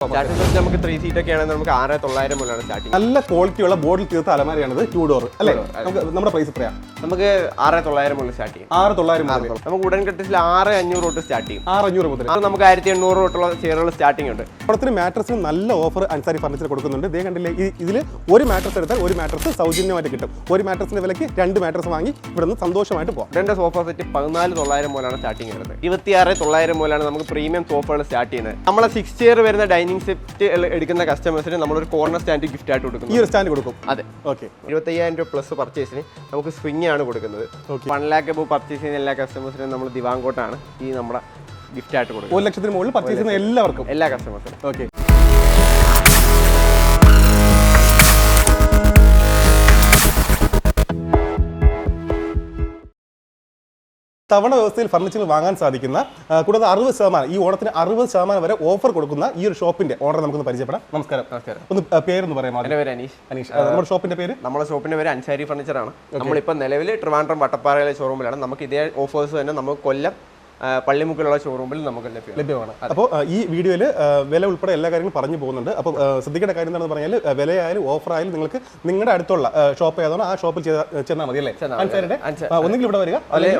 Starting നമുക്ക് 3 seat ഒക്കെ ആണെങ്കിൽ നമുക്ക് 6900 മുതലാണ് സ്റ്റാർട്ടിംഗ്. നല്ല ക്വാളിറ്റിയുള്ള ബോർഡിൽ തീർത്ത അലമാരയാണത് 2 ഡോർ അല്ലേ? നമ്മുടെ പ്രൈസ് എത്രയാണ്? നമുക്ക് 6900 മുതൽ സ്റ്റാർട്ട് ചെയ്യും. 6900 നമുക്ക് ഉടൻ കട്ടിൽ 6500 തൊട്ട് സ്റ്റാർട്ട് ചെയ്യും. 6500 മുതൽ അത് നമുക്ക് 1800 തൊട്ടുള്ള ചെയറുകൾ സ്റ്റാർട്ടിംഗ് ഉണ്ട്. ഓണത്തിന് മാട്രസിന് നല്ല ഓഫർ അൻസാരി ഫർണിച്ചർ കൊടുക്കുന്നുണ്ട്. ഇതേ കണ്ടില്ലേ, ഇതിൽ ഒരു മാട്രസ് എടുത്താൽ ഒരു മാട്രസ് സൗജന്യമായിട്ട് കിട്ടും. ഒരു മാട്രസിന്റെ വിലയ്ക്ക് 2 മാട്രസ് വാങ്ങി ഇവിടെ നിന്ന് സന്തോഷമായിട്ട് പോകാം. ഉടൻ്റെ സോഫ സെറ്റ് 14900 മുതലാണ് സ്റ്റാർട്ടിംഗ് വരുന്നത്. 26900 മുതലാണ് നമുക്ക് പ്രീമിയം സോഫകൾ സ്റ്റാർട്ട് ചെയ്യുന്നത്. നമ്മളെ 6 ചെയർ വരുന്ന ഡൈനിങ് സെറ്റ് എടുക്കുന്ന കസ്റ്റമേഴ്സിന് നമ്മളൊരു കോർണർ സ്റ്റാൻഡ് ഗിഫ്റ്റ് ആയിട്ട് കൊടുക്കും. ഈ ഒരു സ്റ്റാൻഡ് കൊടുക്കും. അതെ, ഓക്കെ. 25000 രൂപ പ്ലസ് പർച്ചേസിന് നമുക്ക് സ്വിംഗ് ആണ് കൊടുക്കുന്നത്. 1 lakh എബവ് പർച്ചേസ് ചെയ്യുന്ന എല്ലാ കസ്റ്റമേഴ്സിനും നമ്മൾ ദിവാങ്കോട്ടാണ് ഈ നമ്മുടെ ഗിഫ്റ്റ് ആയിട്ട് കൊടുക്കുന്നത്. 1 ലക്ഷത്തിന് മുകളിൽ പർച്ചേസ് ചെയ്യുന്ന എല്ലാവർക്കും, എല്ലാ കസ്റ്റമേഴ്സിനും. ഓക്കെ. തവണ വ്യവസ്ഥയിൽ ഫർണിച്ചർ വാങ്ങാൻ സാധിക്കുന്ന, കൂടാതെ 60% ഈ ഓണത്തിന് 60% വരെ ഓഫർ കൊടുക്കുന്ന ഈ ഒരു ഷോപ്പിന്റെ ഓണർ നമുക്കൊന്ന് പരിചയപ്പെടാം. നമസ്കാരം. ഒന്ന് പേരൊന്ന് പറയാം. എൻ്റെ പേര് അനീഷ്. നമ്മുടെ ഷോപ്പിന്റെ പേര്? നമ്മുടെ ഷോപ്പിന്റെ പേര് അൻസാരി ഫർണിച്ചർ ആണ്. നമ്മളിപ്പോൾ നിലവിൽ ട്രിവാൻഡ്രം വട്ടപ്പാറയിലെ ഷോറൂമിലാണ്. നമുക്ക് ഇതേ ഓഫേഴ്സ് തന്നെ നമുക്ക് കൊല്ലം പള്ളിമുക്കിലുള്ള ഷോറൂമിൽ നമുക്ക് ലഭ്യമാണ്. അപ്പോൾ ഈ വീഡിയോയിൽ വില ഉൾപ്പെടെ എല്ലാ കാര്യങ്ങളും പറഞ്ഞു പോകുന്നുണ്ട്. അപ്പോൾ ശ്രദ്ധിക്കേണ്ട കാര്യം എന്താണെന്ന് പറഞ്ഞാൽ വിലയായാലും ഓഫറായാലും നിങ്ങൾക്ക് നിങ്ങളുടെ അടുത്തുള്ള ഷോപ്പ് ഏതാണോ ആ ഷോപ്പിൽ ചെന്നാൽ മതി അല്ലേ? ഒന്നെങ്കിൽ ഇവിടെ വരിക,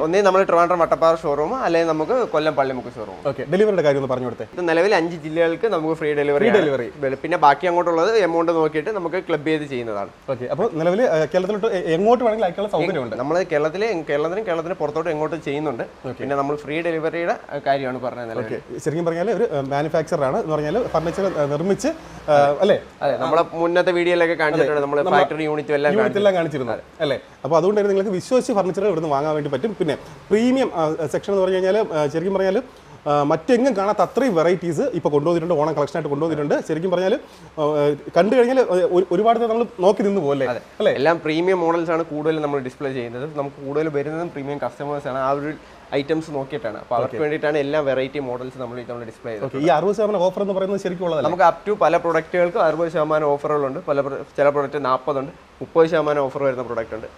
ഒന്നേ നമ്മൾ ട്രിവാൻഡ്രം വട്ടപ്പാറ ഷോറൂം, അല്ലെങ്കിൽ നമുക്ക് കൊല്ലം പള്ളിമുക്ക് ഷോറൂം. ഓക്കെ. ഡെലിവറിയുടെ കാര്യം ഒന്ന് പറഞ്ഞു കൊടുത്തേ. ഇത് നിലവിൽ 5 ജില്ലകൾക്ക് നമുക്ക് ഫ്രീ ഡെലിവറി. പിന്നെ ബാക്കി അങ്ങോട്ടുള്ളത് എമൗണ്ട് നോക്കിയിട്ട് നമുക്ക് ക്ലബ് ചെയ്ത് ചെയ്യുന്നതാണ്. ഓക്കെ. അപ്പോൾ നിലവിൽ കേരളത്തിലോട്ട് എങ്ങോട്ട് വേണമെങ്കിൽ അയക്കാനുള്ള സൗകര്യമുണ്ട്. നമ്മൾ കേരളത്തിന് പുറത്തോട്ട് എങ്ങോട്ട് ചെയ്യുന്നുണ്ട്. പിന്നെ നമ്മൾ ഫ്രീ ഡെലിവറിയുടെ കാര്യമാണ് പറഞ്ഞത്. ശരിക്കും പറഞ്ഞാൽ ഒരു മാനുഫാക്ചർ ആണ് എന്ന് പറഞ്ഞാൽ ഫർണിച്ചർ നിർമ്മിച്ച് അല്ലേ? അതെ, നമ്മളെ മുന്നത്തെ വീഡിയോയിലൊക്കെ കാണിച്ചിട്ടുണ്ട്. നമ്മൾ ഫാക്ടറി യൂണിറ്റ് എല്ലാം കാണിച്ചിരുന്നത് അല്ലേ? അപ്പോൾ അതുകൊണ്ട് തന്നെ നിങ്ങൾക്ക് വിശ്വസിച്ച് ഫർണിച്ചർ ഇവിടുന്ന് വാങ്ങാൻ വേണ്ടി പറ്റും. പിന്നെ പ്രീമിയം സെക്ഷൻ എന്ന് പറഞ്ഞു കഴിഞ്ഞാൽ ശരിക്കും പറഞ്ഞാൽ മറ്റെങ്ങും കാണാത്ത അത്രയും വെറൈറ്റീസ് ഇപ്പോൾ കൊണ്ടുവന്നിട്ടുണ്ട്. ഓണം കളക്ഷനായിട്ട് കൊണ്ടുവന്നിട്ടുണ്ട്. ശരിക്കും പറഞ്ഞാൽ കണ്ടു കഴിഞ്ഞാൽ ഒരുപാട് നമ്മൾ നോക്കി നിന്ന് പോലെ അല്ലേ? എല്ലാം പ്രീമിയം മോഡൽസ് ആണ് കൂടുതൽ നമ്മൾ ഡിസ്പ്ലേ ചെയ്യുന്നത്. നമുക്ക് കൂടുതൽ വരുന്നതും പ്രീമിയം കസ്റ്റമേഴ്സ് ആണ്. ആ ഒരു ഐറ്റംസ് നോക്കിയിട്ടാണ്. അപ്പോൾ അവർക്ക് വേണ്ടിയിട്ടാണ് എല്ലാ വെറൈറ്റി മോഡൽസ് നമ്മൾ ഡിസ്പ്ലേ ചെയ്തത്. ഈ 60% ഓഫർ എന്ന് പറയുന്നത് ശരിക്കും ഉള്ളത് നമുക്ക് അപ് ടു പല പ്രൊഡക്റ്റുകൾക്ക് 60% ഓഫറുകളുണ്ട്. ചില പ്രൊഡക്റ്റ് 40 ഉണ്ട്, 30% ഓഫർ വരുന്ന പ്രൊഡക്റ്റ് ഉണ്ട്.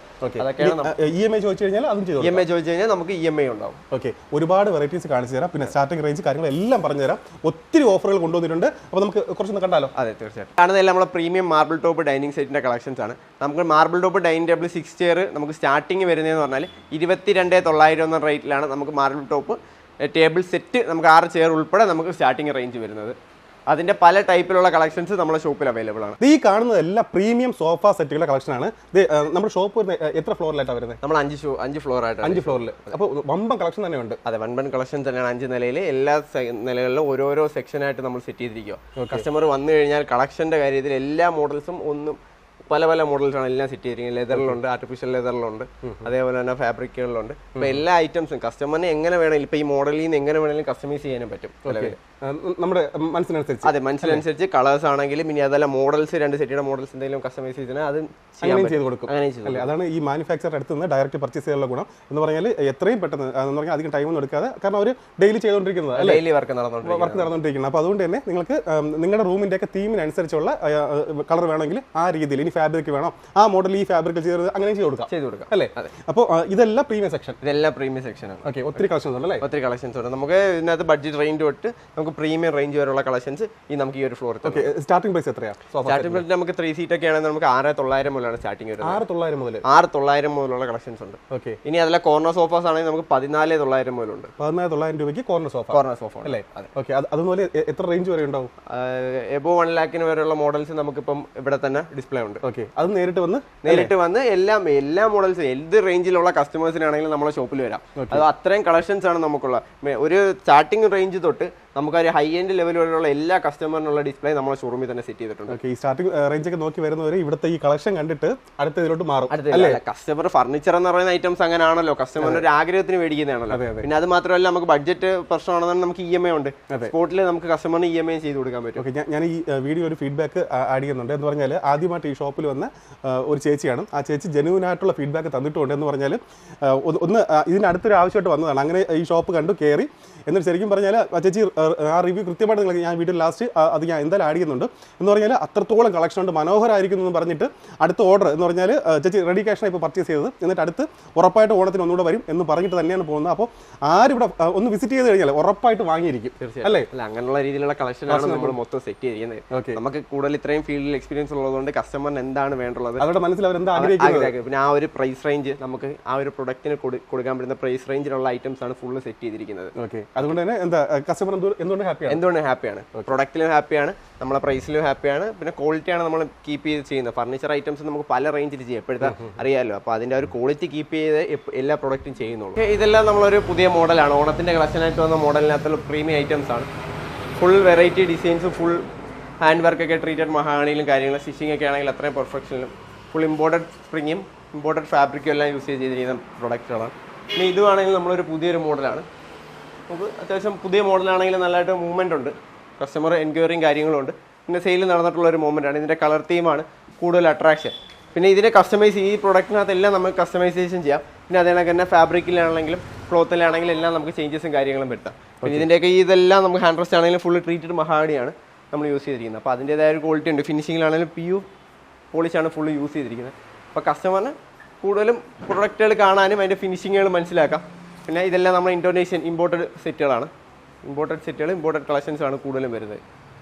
EMI ചോദിച്ചു കഴിഞ്ഞാൽ EMI ചോദിച്ചു കഴിഞ്ഞാൽ നമുക്ക് EMI ഉണ്ടാവും. ഓക്കെ. ഒരുപാട് വെറൈറ്റീസ് കാണിച്ചു തരാം. പിന്നെ സ്റ്റാർട്ടിംഗ് റേഞ്ച് കാര്യങ്ങളെല്ലാം പറഞ്ഞു തരാം. ഒത്തിരി ഓഫറുകൾ കൊണ്ടുവന്നിട്ടുണ്ട്. അപ്പോൾ നമുക്ക് കുറച്ചൊന്ന് കണ്ടാലോ? അതെ, തീർച്ചയായിട്ടും. കാണുന്നതെല്ലാം നമ്മുടെ പ്രീമിയം മാർബിൾ ടോപ്പ് ഡൈനിങ് സെറ്റിന്റെ കളക്ഷൻസ് ആണ്. നമുക്ക് marble top dining table 6 chair നമുക്ക് സ്റ്റാർട്ടിംഗ് വരുന്നതെന്ന് പറഞ്ഞാൽ 22,900 എന്ന റേറ്റിലാണ് നമുക്ക് മാർബിൾ ടോപ്പ് ടേബിൾ സെറ്റ് നമുക്ക് 6 ചെയർ ഉൾപ്പെടെ നമുക്ക് സ്റ്റാർട്ടിംഗ് റേഞ്ച് വരുന്നത്. അതിന്റെ പല ടൈപ്പിലുള്ള കളക്ഷൻസ് നമ്മുടെ ഷോപ്പിൽ അവൈലബിൾ ആണ്. ഈ കാണുന്നത് എല്ലാം പ്രീമിയം സോഫ സെറ്റുകളുടെ കളക്ഷനാണ്. നമ്മുടെ ഷോപ്പ് എത്ര ഫ്ലോറിലായിട്ടാണ് വരുന്നത്? നമ്മൾ 5 ഫ്ലോർ ആയിട്ട്. 5 ഫ്ലോറിൽ. അപ്പോൾ വമ്പൻ കളക്ഷൻ തന്നെയുണ്ട്. അതെ, വമ്പൻ കളക്ഷൻ തന്നെയാണ്. 5 നിലയിൽ എല്ലാ നിലകളിലും ഓരോരോ സെക്ഷനായിട്ട് നമ്മൾ സെറ്റ് ചെയ്തിരിക്കുക. കസ്റ്റമർ വന്നു കഴിഞ്ഞാൽ കളക്ഷന്റെ കാര്യത്തിൽ എല്ലാ മോഡൽസും പല മോഡൽസാണ് എല്ലാം സെറ്റ് ചെയ്തിരിക്കുന്നത്. ലെതറിലുണ്ട്, ആർട്ടിഫിഷ്യൽ ലെതറിലുണ്ട്, അതേപോലെ തന്നെ ഫാബ്രിക്കുകളിലുണ്ട്. അപ്പോൾ എല്ലാ ഐറ്റംസും കസ്റ്റമറിന് എങ്ങനെ വേണമെങ്കിലും ഇപ്പോൾ ഈ മോഡലിൽ നിന്ന് എങ്ങനെ വേണമെങ്കിലും കസ്റ്റമൈസ് ചെയ്യാനും പറ്റും. നമ്മുടെ മനസ്സിനനുസരിച്ച്. അതെ, മനസ്സിനനുസരിച്ച് കളേഴ്സ് ആണെങ്കിലും ഇനി അതല്ല മോഡൽസ് 2 സെറ്റിയുടെ മോഡൽസ് എന്തെങ്കിലും കസ്റ്റമൈസ് ചെയ്താൽ അത് ചെയ്ത് കൊടുക്കും. അതാണ് ഈ മാനുഫാക്ചർ അടുത്ത് നിന്ന് ഡയറക്റ്റ് പർച്ചേസ് ചെയ്യാനുള്ള ഗുണം എന്ന് പറഞ്ഞാൽ എത്രയും പെട്ടെന്ന് എന്ന് പറഞ്ഞാൽ അധികം ടൈമൊന്നും എടുക്കാതെ. കാരണം അവർ ഡെയിലി ചെയ്തുകൊണ്ടിരിക്കുന്നത്, ഡെയിലി വർക്ക് നടന്നുകൊണ്ടിരിക്കുന്നത്. അപ്പോൾ അതുകൊണ്ട് തന്നെ നിങ്ങൾക്ക് നിങ്ങളുടെ റൂമിൻ്റെ ഒക്കെ തീമിനനുസരിച്ചുള്ള കളർ വേണമെങ്കിൽ ആ രീതിയിൽ, ഇനി ഫാബ്രിക് വേണോ ആ മോഡൽ ഈ ഫാബ്രിക് ചെയ്ത് അങ്ങനെ ചെയ്ത് കൊടുക്കാം അല്ലേ? അപ്പോൾ ഇതെല്ലാം പ്രീമിയം സെക്ഷൻ. ആണ്. ഓക്കെ. ഒത്തിരി കളക്ഷൻസ് ഉണ്ട് അല്ലേ? ഒത്തിരി കളക്ഷൻസ് ഉണ്ട്. നമുക്ക് ഇതിനകത്ത് ബഡ്ജറ്റ് റേഞ്ച് തൊട്ട് നമുക്ക് പ്രീമിയം റേഞ്ച് വരെയുള്ള കളക്ഷൻസ് നമുക്ക് ഈ ഒരു ഫ്ലോറിൽ. സ്റ്റാർട്ടിംഗ് പ്രൈസ് എത്രയാണ്? സ്റ്റാർട്ടിംഗ് പ്രൈസ് നമുക്ക് 3 സീറ്റ് ഒക്കെ ആണെങ്കിൽ നമുക്ക് 6900 മുതലാണ് സ്റ്റാർട്ടിംഗ് വരുന്നത്. 6900 മുതലുള്ള കളക്ഷൻസ് ഉണ്ട്. ഓക്കെ. ഇനി അതല്ല കോർണർ സോഫാസ് ആണെങ്കിൽ നമുക്ക് 14,900 മുതലുണ്ട്. 14,900 രൂപയ്ക്ക് കോർണർ സോഫ അല്ലേ? ഓക്കെ. അതുപോലെ എത്ര റേഞ്ച് വരെ ഉണ്ടാവും? എബോ 1 lakhന് വരെയുള്ള മോഡൽസ് നമുക്കിപ്പം ഇവിടെ തന്നെ ഡിസ്പ്ലേ ഉണ്ട്. ഓക്കെ. അത് നേരിട്ട് വന്ന് എല്ലാ മോഡൽസ് ഏത് റേഞ്ചിലുള്ള കസ്റ്റമേഴ്സിനാണെങ്കിലും നമ്മുടെ ഷോപ്പിൽ വരാം. അത് അത്രയും കളക്ഷൻസ് ആണ് നമുക്കുള്ള. ഒരു സ്റ്റാർട്ടിംഗ് റേഞ്ച് തൊട്ട് നമുക്കൊരു ഹൈ എൻഡ് ലെവലിലുള്ള എല്ലാ കസ്റ്റമറിനുള്ള ഡിസ്പ്ലേ നമ്മുടെ ഷോറൂമിൽ തന്നെ സെറ്റ് ചെയ്തിട്ടുണ്ട്. ഓക്കെ. ഈ സ്റ്റാർട്ടിംഗ് റേഞ്ച് ഒക്കെ നോക്കി വരുന്നവരെ ഇവിടുത്തെ ഈ കളക്ഷൻ കണ്ടിട്ട് അടുത്ത ഇതിലോട്ട് മാറും. കസ്റ്റമർ ഫർണിച്ചർ എന്ന് പറയുന്ന ഐറ്റംസ് അങ്ങനെ ആണല്ലോ, കസ്റ്റമറിന്റെ ഒരു ആഗ്രഹത്തിന് മേടിക്കുന്നതാണല്ലോ. പിന്നെ അത് മാത്രമല്ല നമുക്ക് ബഡ്ജറ്റ് പ്രശ്നമാണെന്നാണ് നമുക്ക് EMI ഉണ്ട്. സ്പോട്ടിൽ നമുക്ക് കസ്റ്റമറിന് EMI ചെയ്ത് കൊടുക്കാൻ പറ്റും. ഓക്കെ. ഞാൻ ഈ വീഡിയോ ഒരു ഫീഡ്ബാക്ക് ആഡ് ചെയ്യുന്നുണ്ട്. എന്ന് പറഞ്ഞാൽ ആദ്യമായിട്ട് ഈ ഷോപ്പിൽ വന്ന ഒരു ചേച്ചിയാണ്. ആ ചേച്ചി ജെന്യൂൻ ആയിട്ടുള്ള ഫീഡ്ബാക്ക് തന്നിട്ടുണ്ട്. എന്ന് പറഞ്ഞാൽ ഇതിനടുത്തൊരു ആവശ്യമായിട്ട് വന്നതാണ്. അങ്ങനെ ഈ ഷോപ്പ് കണ്ടു കയറി എന്നിട്ട് ശരിക്കും പറഞ്ഞാൽ ആ ചേച്ചി ആ റിവ്യൂ കൃത്യമായിട്ട് നിങ്ങൾക്ക് ഞാൻ വീഡിയോ ലാസ്റ്റ് അത് ഞാൻ എന്തായാലും ആഡ് ചെയ്യുന്നുണ്ട്. എന്ന് പറഞ്ഞാൽ അത്രത്തോളം കളക്ഷൻ ഉണ്ട്, മനോഹരമായിരിക്കുന്നു എന്ന് പറഞ്ഞിട്ട് അടുത്ത ഓർഡർ എന്ന് പറഞ്ഞാൽ ചേച്ചി റെഡി ക്യാഷാണ് ഇപ്പോൾ പർച്ചേസ് ചെയ്തത്. എന്നിട്ട് അടുത്ത് ഉറപ്പായിട്ട് ഓണത്തിന് ഒന്നുകൂടെ വരും എന്ന് പറഞ്ഞിട്ട് തന്നെയാണ് പോകുന്നത്. അപ്പോൾ ആരും ഇവിടെ ഒന്ന് വിസിറ്റ് ചെയ്ത് കഴിഞ്ഞാൽ ഉറപ്പായിട്ട് വാങ്ങിയിരിക്കും അല്ലേ? അല്ല, അങ്ങനെയുള്ള രീതിയിലുള്ള കളക്ഷനാണ് നമ്മൾ മൊത്തം സെറ്റ് ചെയ്തിരിക്കുന്നത്. നമുക്ക് കൂടുതൽ ഇത്രയും ഫീൽഡിൽ എക്സ്പീരിയൻസ് ഉള്ളതുകൊണ്ട് കസ്റ്റമറിന് എന്താണ് വേണ്ടുള്ളത് അവരുടെ മനസ്സിൽ അവർ എന്താ ആഗ്രഹിക്കുന്നത്, പിന്നെ ആ ഒരു പ്രൈസ് റേഞ്ച് നമുക്ക് ആ ഒരു പ്രൊഡക്റ്റിന് കൊടുക്കാൻ പറ്റുന്ന പ്രൈസ് റേഞ്ചിലുള്ള ഐറ്റംസ് ആണ് ഫുള്ള് സെറ്റ് ചെയ്തിരിക്കുന്നത്. ഓക്കെ, അതുകൊണ്ട് തന്നെ എന്താ കസ്റ്റമർ എന്തുകൊണ്ട് ഹാപ്പിയാണ്, പ്രൊഡക്റ്റിലും ഹാപ്പിയാണ്, നമ്മളെ പ്രൈസിലും ഹാപ്പിയാണ്, പിന്നെ ക്വാളിറ്റിയാണ് നമ്മൾ കീപ്പ് ചെയ്ത് ചെയ്യുന്നത്. ഫർണിച്ചർ ഐറ്റംസ് നമുക്ക് പല റേഞ്ചിൽ ചെയ്യാം, എപ്പോഴത്തെ അറിയാമല്ലോ. അപ്പോൾ അതിൻ്റെ ഒരു ക്വാളിറ്റി കീപ്പ് ചെയ്ത് എല്ലാ പ്രൊഡക്റ്റും ചെയ്യുന്നുള്ളൂ. ഇതെല്ലാം നമ്മളൊരു പുതിയ മോഡലാണ്, ഓണത്തിൻ്റെ കളക്ഷനായിട്ട് വന്ന മോഡലിനകത്തുള്ള പ്രീമിയം ഐറ്റംസ് ആണ്. Full variety designs, full hand വർക്കൊക്കെ ട്രീറ്റഡ് മഹാണിയിലും കാര്യങ്ങളും, സ്റ്റിച്ചിങ് ഒക്കെ ആണെങ്കിൽ അത്രയും പെർഫെക്ഷനിലും, ഫുൾ ഇമ്പോർട്ടഡ് സ്പ്രിങ്ങും ഇമ്പോർട്ടഡ് ഫാബ്രിക്കും എല്ലാം യൂസ് ചെയ്തിരിക്കുന്ന പ്രൊഡക്റ്റുകളാണ്. പിന്നെ ഇതുവാണെങ്കിൽ നമ്മളൊരു പുതിയൊരു മോഡലാണ്. നമുക്ക് അത്യാവശ്യം പുതിയ മോഡലാണെങ്കിൽ നല്ലതായിട്ട് മൂവ്മെൻ്റ് ഉണ്ട്, കസ്റ്റമർ എൻക്വയറിയും കാര്യങ്ങളും ഉണ്ട്. പിന്നെ സെയിൽ നടന്നിട്ടുള്ള ഒരു മൂവ്മെൻ്റാണ്. ഇതിൻ്റെ കളർ തീമാണ് കൂടുതൽ അട്രാക്ഷൻ. പിന്നെ ഇതിനെ കസ്റ്റമൈസ് ഈ പ്രൊഡക്റ്റിനകത്തെല്ലാം നമുക്ക് കസ്റ്റമൈസേഷൻ ചെയ്യാം. പിന്നെ അതേണക്ക് തന്നെ ഫാബ്രിക്കിലാണെങ്കിലും ക്ലോത്തിലാണെങ്കിലും എല്ലാം നമുക്ക് ചേഞ്ചസും കാര്യങ്ങളും വരുത്താം. പിന്നെ ഇതിൻ്റെയൊക്കെ ഇതെല്ലാം നമുക്ക് ഹാൻഡ് റെസ്റ്റ് ആണെങ്കിലും ഫുൾ ട്രീറ്റഡ് മഹാണിയാണ് നമ്മൾ യൂസ് ചെയ്തിരിക്കുന്നത്. അപ്പോൾ അതിൻ്റേതായ ഒരു ക്വാളിറ്റി ഉണ്ട്. ഫിനിഷിങ്ങിലാണെങ്കിലും PU പോളിഷാണ് ഫുള്ള് യൂസ് ചെയ്തിരിക്കുന്നത്. അപ്പോൾ കസ്റ്റമറിന് കൂടുതലും പ്രൊഡക്റ്റുകൾ കാണാനും അതിൻ്റെ ഫിനിഷിങ്ങുകൾ മനസ്സിലാക്കാം. പിന്നെ ഇതെല്ലാം നമ്മുടെ ഇൻഡോനേഷ്യൻ ഇമ്പോർട്ടഡ് സെറ്റുകളാണ്. ഇമ്പോർട്ടഡ് കളക്ഷൻസാണ് കൂടുതലും വരുന്നത്.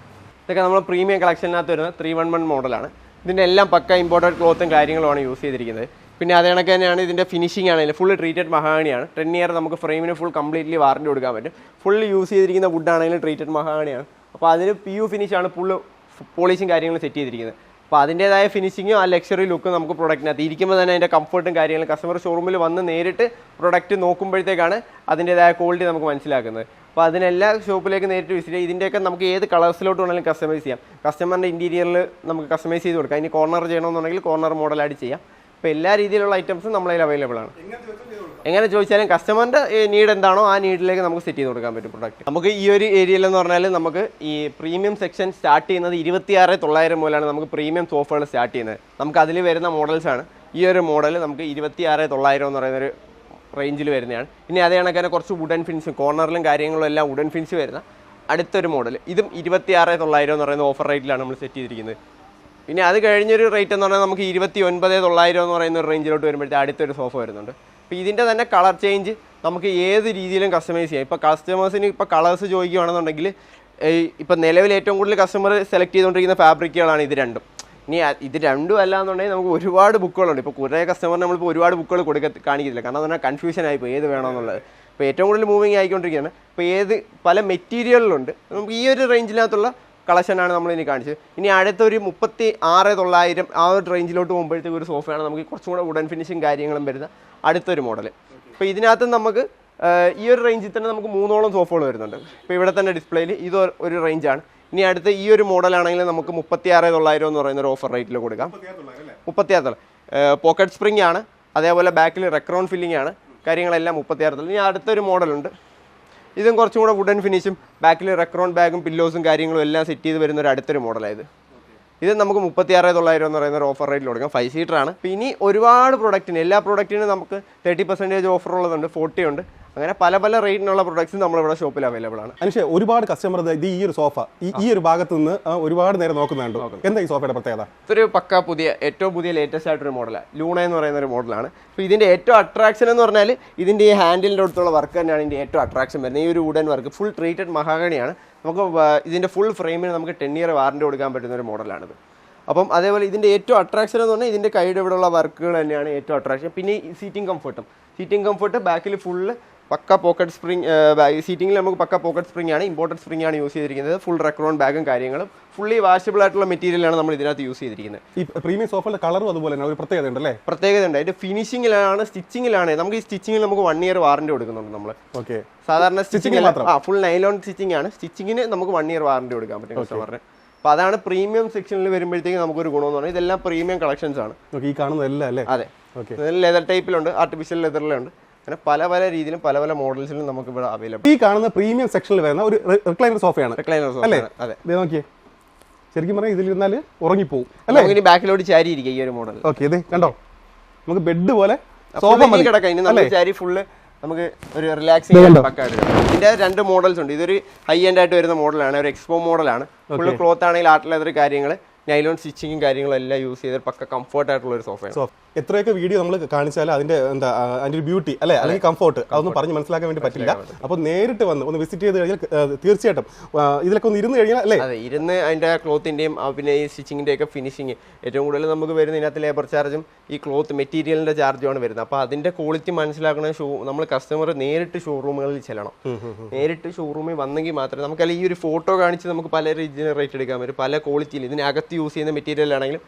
ഇതൊക്കെ നമ്മൾ പ്രീമിയം കളക്ഷനകത്ത് വരുന്നത് 311 മോഡലാണ്. ഇതിൻ്റെ എല്ലാം പക്ക ഇമ്പോർട്ടഡ് ക്ലോത്തും കാര്യങ്ങളുമാണ് യൂസ് ചെയ്തിരിക്കുന്നത്. പിന്നെ അതേ കണക്ക് തന്നെയാണ് ഇതിൻ്റെ ഫിനിഷിംഗ് ആണെങ്കിലും ഫുൾ ട്രീറ്റഡ് മഹാണിയാണ്. 10 ഇയർ നമുക്ക് ഫ്രെയിമിന് ഫുൾ കംപ്ലീറ്റ്ലി വാറണ്ടി കൊടുക്കാൻ പറ്റും. ഫുൾ യൂസ് ചെയ്തിരിക്കുന്ന വുഡ് ആണെങ്കിലും ട്രീറ്റഡ് മഹാണിയാണ്. അപ്പോൾ അതിന് PU ഫിനിഷാണ് ഫുള്ള് പോളിഷും കാര്യങ്ങളും സെറ്റ് ചെയ്തിരിക്കുന്നത്. അപ്പോൾ അതിൻ്റേതായ ഫിനിഷിങ്ങും ആ ലക്ഷറി ലുക്കും നമുക്ക് പ്രൊഡക്റ്റിനകത്ത് ഇരിക്കുമ്പോൾ തന്നെ അതിൻ്റെ കംഫർട്ടും കാര്യങ്ങളും കസ്റ്റമർ ഷോറൂമിൽ വന്ന് നേരിട്ട് പ്രൊഡക്റ്റ് നോക്കുമ്പോഴത്തേക്കാണ് അതിൻ്റേതായ ക്വാളിറ്റി നമുക്ക് മനസ്സിലാക്കുന്നത്. അപ്പോൾ അതിനെല്ലാ ഷോപ്പിലേക്ക് നേരിട്ട് വിസിറ്റ് ചെയ്യും. ഇതിൻ്റെയൊക്കെ നമുക്ക് ഏത് കളേഴ്സിലോട്ട് വേണമെങ്കിലും കസ്റ്റമൈസ് ചെയ്യാം. കസ്റ്റമറിൻ്റെ ഇൻറ്റീരിയറിൽ നമുക്ക് കസ്റ്റമൈസ് ചെയ്ത് കൊടുക്കാം. ഇനി കോർണർ ചെയ്യണമെന്നുണ്ടെങ്കിൽ കോർണർ മോഡലായിട്ട് ചെയ്യാം. അപ്പോൾ എല്ലാ രീതിയിലുള്ള ഐറ്റംസും നമ്മളതിൽ അവൈലബിൾ ആണ്. എങ്ങനെ ചോദിച്ചാലും കസ്റ്റമറിൻ്റെ നീഡ് എന്താണോ ആ നീഡിലേക്ക് നമുക്ക് സെറ്റ് ചെയ്ത് കൊടുക്കാൻ പറ്റും പ്രൊഡക്റ്റ്. നമുക്ക് ഈ ഒരു ഏരിയയിലെന്ന് പറഞ്ഞാൽ നമുക്ക് ഈ പ്രീമിയം സെക്ഷൻ സ്റ്റാർട്ട് ചെയ്യുന്നത് 26,900 മുതലാണ് നമുക്ക് പ്രീമിയം സോഫകൾ സ്റ്റാർട്ട് ചെയ്യുന്നത്. നമുക്ക് അതിൽ വരുന്ന മോഡൽസാണ്. ഈ ഒരു മോഡൽ നമുക്ക് 26,900 എന്ന് പറയുന്നൊരു റേഞ്ചിൽ വരുന്നതാണ്. ഇനി അതേ കണക്ക് കുറച്ച് വുഡൻ ഫിനിഷ് കോർണറിലും കാര്യങ്ങളും എല്ലാം വുഡൻ ഫിനിഷ് വരുന്ന അടുത്തൊരു മോഡൽ, ഇതും 26,900 എന്ന് പറയുന്ന ഓഫർ റേറ്റിലാണ് നമ്മൾ സെറ്റ് ചെയ്തിരിക്കുന്നത്. പിന്നെ അത് കഴിഞ്ഞൊരു റേറ്റ് എന്ന് പറഞ്ഞാൽ നമുക്ക് 29,900 എന്ന് പറയുന്ന ഒരു റേഞ്ചിലോട്ട് വരുമ്പോഴത്തെ അടുത്തൊരു സോഫ വരുന്നുണ്ട്. അപ്പോൾ ഇതിൻ്റെ തന്നെ കളർ ചേഞ്ച് നമുക്ക് ഏത് രീതിയിലും കസ്റ്റമൈസ് ചെയ്യാം. ഇപ്പോൾ കസ്റ്റമേഴ്സിന് ഇപ്പോൾ കളേഴ്സ് ചോദിക്കുകയാണെന്നുണ്ടെങ്കിൽ ഇപ്പോൾ നിലവിൽ ഏറ്റവും കൂടുതൽ കസ്റ്റമർ സെലക്ട് ചെയ്തുകൊണ്ടിരിക്കുന്ന ഫാബ്രിക്കുകളാണ് ഇത് രണ്ടും. ഇനി ഇത് രണ്ടും അല്ല എന്നുണ്ടെങ്കിൽ നമുക്ക് ഒരുപാട് ബുക്കുകളുണ്ട്. ഇപ്പോൾ കുറേ കസ്റ്റമറിന് നമ്മളിപ്പോൾ ഒരുപാട് ബുക്കുകൾ കാണിക്കുന്നില്ല, കാരണം എന്ന് പറഞ്ഞാൽ കൺഫ്യൂഷൻ ആയിപ്പോൾ ഏത് വേണമെന്നുള്ളത്. ഇപ്പോൾ ഏറ്റവും കൂടുതൽ മൂവിങ് ആയിക്കൊണ്ടിരിക്കുകയാണ്. ഇപ്പോൾ പല മെറ്റീരിയലിലുണ്ട്. നമുക്ക് ഈ ഒരു റേഞ്ചിനകത്തുള്ള കളക്ഷനാണ് നമ്മൾ ഇനി കാണിച്ചത്. ഇനി അടുത്തൊരു 36,900 ആ ഒരു റേഞ്ചിലോട്ട് പോകുമ്പോഴത്തേക്ക് ഒരു സോഫയാണ് നമുക്ക് കുറച്ചും കൂടെ വുഡൻ ഫിനിഷും കാര്യങ്ങളും വരുന്ന അടുത്തൊരു മോഡൽ. അപ്പോൾ ഇതിനകത്ത് നമുക്ക് ഈ ഒരു റേഞ്ചിൽ തന്നെ നമുക്ക് 3ഓളം സോഫകൾ വരുന്നുണ്ട്. ഇപ്പോൾ ഇവിടെ തന്നെ ഡിസ്പ്ലേയിൽ ഇത് ഒരു റേഞ്ചാണ്. ഇനി അടുത്ത ഈ ഒരു മോഡലാണെങ്കിൽ നമുക്ക് 36,900 എന്ന് പറയുന്ന ഒരു ഓഫർ റേറ്റിൽ കൊടുക്കാം. 36,000 പോക്കറ്റ് സ്പ്രിംഗ് ആണ്. അതേപോലെ ബാക്കിൽ റെക്രോൺ ഫില്ലിംഗ് ആണ്. കാര്യങ്ങളെല്ലാം 36,000. ഇനി അടുത്തൊരു മോഡലുണ്ട്. ഇതും കുറച്ചും കൂടെ വുഡൻ ഫിനിഷും ബാക്കിൽ റെക്രോൺ ബാഗും പില്ലോസും കാര്യങ്ങളും എല്ലാം സെറ്റ് ചെയ്ത് വരുന്ന ഒരു അടുത്തൊരു മോഡലായത്. ഇത് നമുക്ക് 36,900 എന്ന് പറയുന്ന ഒരു ഓഫർ റേറ്റിൽ കൊടുക്കാം. 5 സീറ്ററാണ്. പിന്നെ ഒരുപാട് പ്രൊഡക്റ്റിന് എല്ലാ പ്രൊഡക്റ്റിനും നമുക്ക് 30% ഓഫർ ഉള്ളതുണ്ട്, 40 ഉണ്ട്. അങ്ങനെ പല പല റേറ്റിനുള്ള പ്രൊഡക്ട്സ് നമ്മളിവിടെ ഷോപ്പിൽ അവൈലബിൾ ആണ്. അനുഷേ, ഒരുപാട് കസ്റ്റമർ ഇത് ഈ ഒരു സോഫ ഈ ഒരു ഭാഗത്ത് നിന്ന് ഒരുപാട് നേരം നോക്കുന്നുണ്ട്. എന്താ ഈ സോഫയുടെ പ്രത്യേകത? ഇതൊരു പക്ക ഏറ്റവും പുതിയ ലേറ്റസ്റ്റ് ആയിട്ടൊരു മോഡലാണ്. ലൂണ എന്ന് പറയുന്ന ഒരു മോഡലാണ്. അപ്പോൾ ഇതിൻ്റെ ഏറ്റവും അട്രാക്ഷൻ എന്ന് പറഞ്ഞാൽ ഇതിൻ്റെ ഈ ഹാൻഡിലിൻ്റെ അടുത്തുള്ള വർക്ക് തന്നെയാണ് ഇതിൻ്റെ ഏറ്റവും അട്രാക്ഷൻ വരുന്നത്. ഈ ഒരു വുഡൻ വർക്ക് ഫുൾ ട്രീറ്റഡ് മഹാഗണിയാണ്. നമുക്ക് ഇതിൻ്റെ ഫുൾ ഫ്രെയിമിന് നമുക്ക് 10 ഇയർ വാറണ്ടി കൊടുക്കാൻ പറ്റുന്ന ഒരു മോഡലാണിത്. അപ്പം അതേപോലെ ഇതിൻ്റെ ഏറ്റവും അട്രാക്ഷൻ എന്ന് പറഞ്ഞാൽ ഇതിൻ്റെ കൈയുടെ ഇവിടെയുള്ള വർക്കുകൾ തന്നെയാണ് ഏറ്റവും അട്രാക്ഷൻ. പിന്നെ ഈ സീറ്റിംഗ് കംഫർട്ട് ബാക്കിൽ ഫുള്ള് പക്ക പോക്കറ്റ് സ്പ്രിംഗ്. സീറ്റിംഗിൽ നമുക്ക് പക്ക പോക്കറ്റ് സ്പ്രിംഗ് ആണ്, ഇമ്പോർട്ടഡ് സ്പ്രിംഗ് ആണ് യൂസ് ചെയ്തിരിക്കുന്നത്. ഫുൾ റെക്രോൺ ബാഗും കാര്യങ്ങളും ഫുള്ളി വാഷബിൾ ആയിട്ടുള്ള മെറ്റീരിയലാണ് നമ്മൾ ഇതിനകത്ത് യൂസ് ചെയ്തിരിക്കുന്നത്. ഈ പ്രീമിയം സോഫയുടെ കളറും അതുപോലെ തന്നെ ഒരു പ്രത്യേകത ഉണ്ടല്ലേ? പ്രത്യേകത ഉണ്ട്. അതിന്റെ ഫിനിഷിംഗിലാണ്, സ്റ്റിച്ചിങ്ങിലാണ്. നമുക്ക് ഈ സ്റ്റിച്ചിങ്ങിൽ നമുക്ക് 1 ഇയർ വാറണ്ടി കൊടുക്കുന്നുണ്ട് നമ്മൾ. ഓക്കെ, സാധാരണ സ്റ്റിച്ചിങ് ഫുൾ നൈലോൺ സ്റ്റിച്ചിങ് ആണ്. സ്റ്റിച്ചിങ്ങിന് നമുക്ക് 1 ഇയർ വാറണ്ടി കൊടുക്കാൻ പറ്റും കസ്റ്റമറിന്. അപ്പോൾ അതാണ് പ്രീമിയം സെക്ഷനിൽ വരുമ്പോഴത്തേക്ക് നമുക്കൊരു ഗുണമെന്ന് പറഞ്ഞാൽ ഇതെല്ലാം പ്രീമിയം കളക്ഷൻസ് ആണ്. ഈ കാണുന്നതെല്ലാം അല്ലേ? അതെ. ലെതർ ടൈപ്പിലുണ്ട്, ആർട്ടിഫിഷ്യൽ ലെതറിലുണ്ട്. അങ്ങനെ പല പല രീതിയിലും പല പല മോഡൽസിലും നമുക്ക് ഇവിടെ അവൈലബിൾ. ഈ കാണുന്ന പ്രീമിയം സെക്ഷനിൽ വരുന്ന ഒരു റിക്ലൈനർ സോഫയാണ്. അല്ലേ? അതെ. നോക്കിയേ, ശരിക്കും പറഞ്ഞാൽ ഇതിലിരുന്നാൽ ഉറങ്ങിപ്പോവും അല്ലേ? ഇനി ബാക്കിലോട്ട് ചാരി ഇരിക്കുക ഈ ഒരു മോഡൽ. ഓക്കെ, ഇത് കണ്ടോ, നമുക്ക് ബെഡ് പോലെ സോഫ കിടക്കാം. ഇനി നമ്മൾ ചാരി ഫുള്ള് നമുക്ക് ഒരു റിലാക്സിംഗ് പക്ക എടുക്കാം. ഇതിന്റെ 2 മോഡൽസ് ഉണ്ട്. ഇതൊരു ഹൈ എൻഡ് ആയിട്ട് വരുന്ന മോഡലാണ്, ഒരു എക്സ്പോ മോഡലാണ്. ഫുള്ള് ക്ലോത്ത് ആണെങ്കിൽ ആർട്ട് ലെതർ കാര്യങ്ങൾ, നൈലോൺ സ്റ്റിച്ചിങ്ങും കാര്യങ്ങളും എല്ലാം യൂസ് ചെയ്ത് പക്ക കംഫർട്ട് ആയിട്ടുള്ള ഒരു സോഫയാണ്. എത്രയൊക്കെ വീഡിയോ നമ്മൾ കാണിച്ചാൽ അതിന്റെ അതിന്റെ ഒരു ബ്യൂട്ടി അല്ലെ അല്ലെങ്കിൽ കംഫോർട്ട് അതൊന്നും പറഞ്ഞ് മനസ്സിലാക്കാൻ വേണ്ടി പറ്റില്ല. അപ്പോൾ നേരിട്ട് വന്ന് ഒന്ന് വിസിറ്റ് ചെയ്ത് കഴിഞ്ഞാൽ തീർച്ചയായിട്ടും ഇതിലൊക്കെ ഒന്ന് ഇരുന്ന് കഴിഞ്ഞാൽ അല്ലേ, അതെ, ഇരുന്ന് അതിന്റെ ക്ലോത്തിന്റെയും പിന്നെ ഈ സ്റ്റിച്ചിങ്ങിന്റെ ഒക്കെ ഫിനിഷിങ് ഏറ്റവും കൂടുതൽ നമുക്ക് വരുന്ന ഇതിനകത്ത് ലേബർ ചാർജും ഈ ക്ലോത്ത് മെറ്റീരിയലിന്റെ ചാർജുമാണ് വരുന്നത്. അപ്പോൾ അതിന്റെ ക്വാളിറ്റി മനസ്സിലാക്കണ നമ്മൾ കസ്റ്റമർ നേരിട്ട് ഷോറൂമുകളിൽ ചെല്ലണം. നേരിട്ട് ഷോറൂമിൽ വന്നെങ്കിൽ മാത്രമേ നമുക്കല്ല ഈ ഒരു ഫോട്ടോ കാണിച്ച് നമുക്ക് പല രീതിയിൽ റേറ്റ് എടുക്കാൻ പറ്റും. പല ക്വാളിറ്റിയിൽ ഇതിനകത്ത് യൂസ് ചെയ്യുന്ന മെറ്റീരിയൽ ആണെങ്കിലും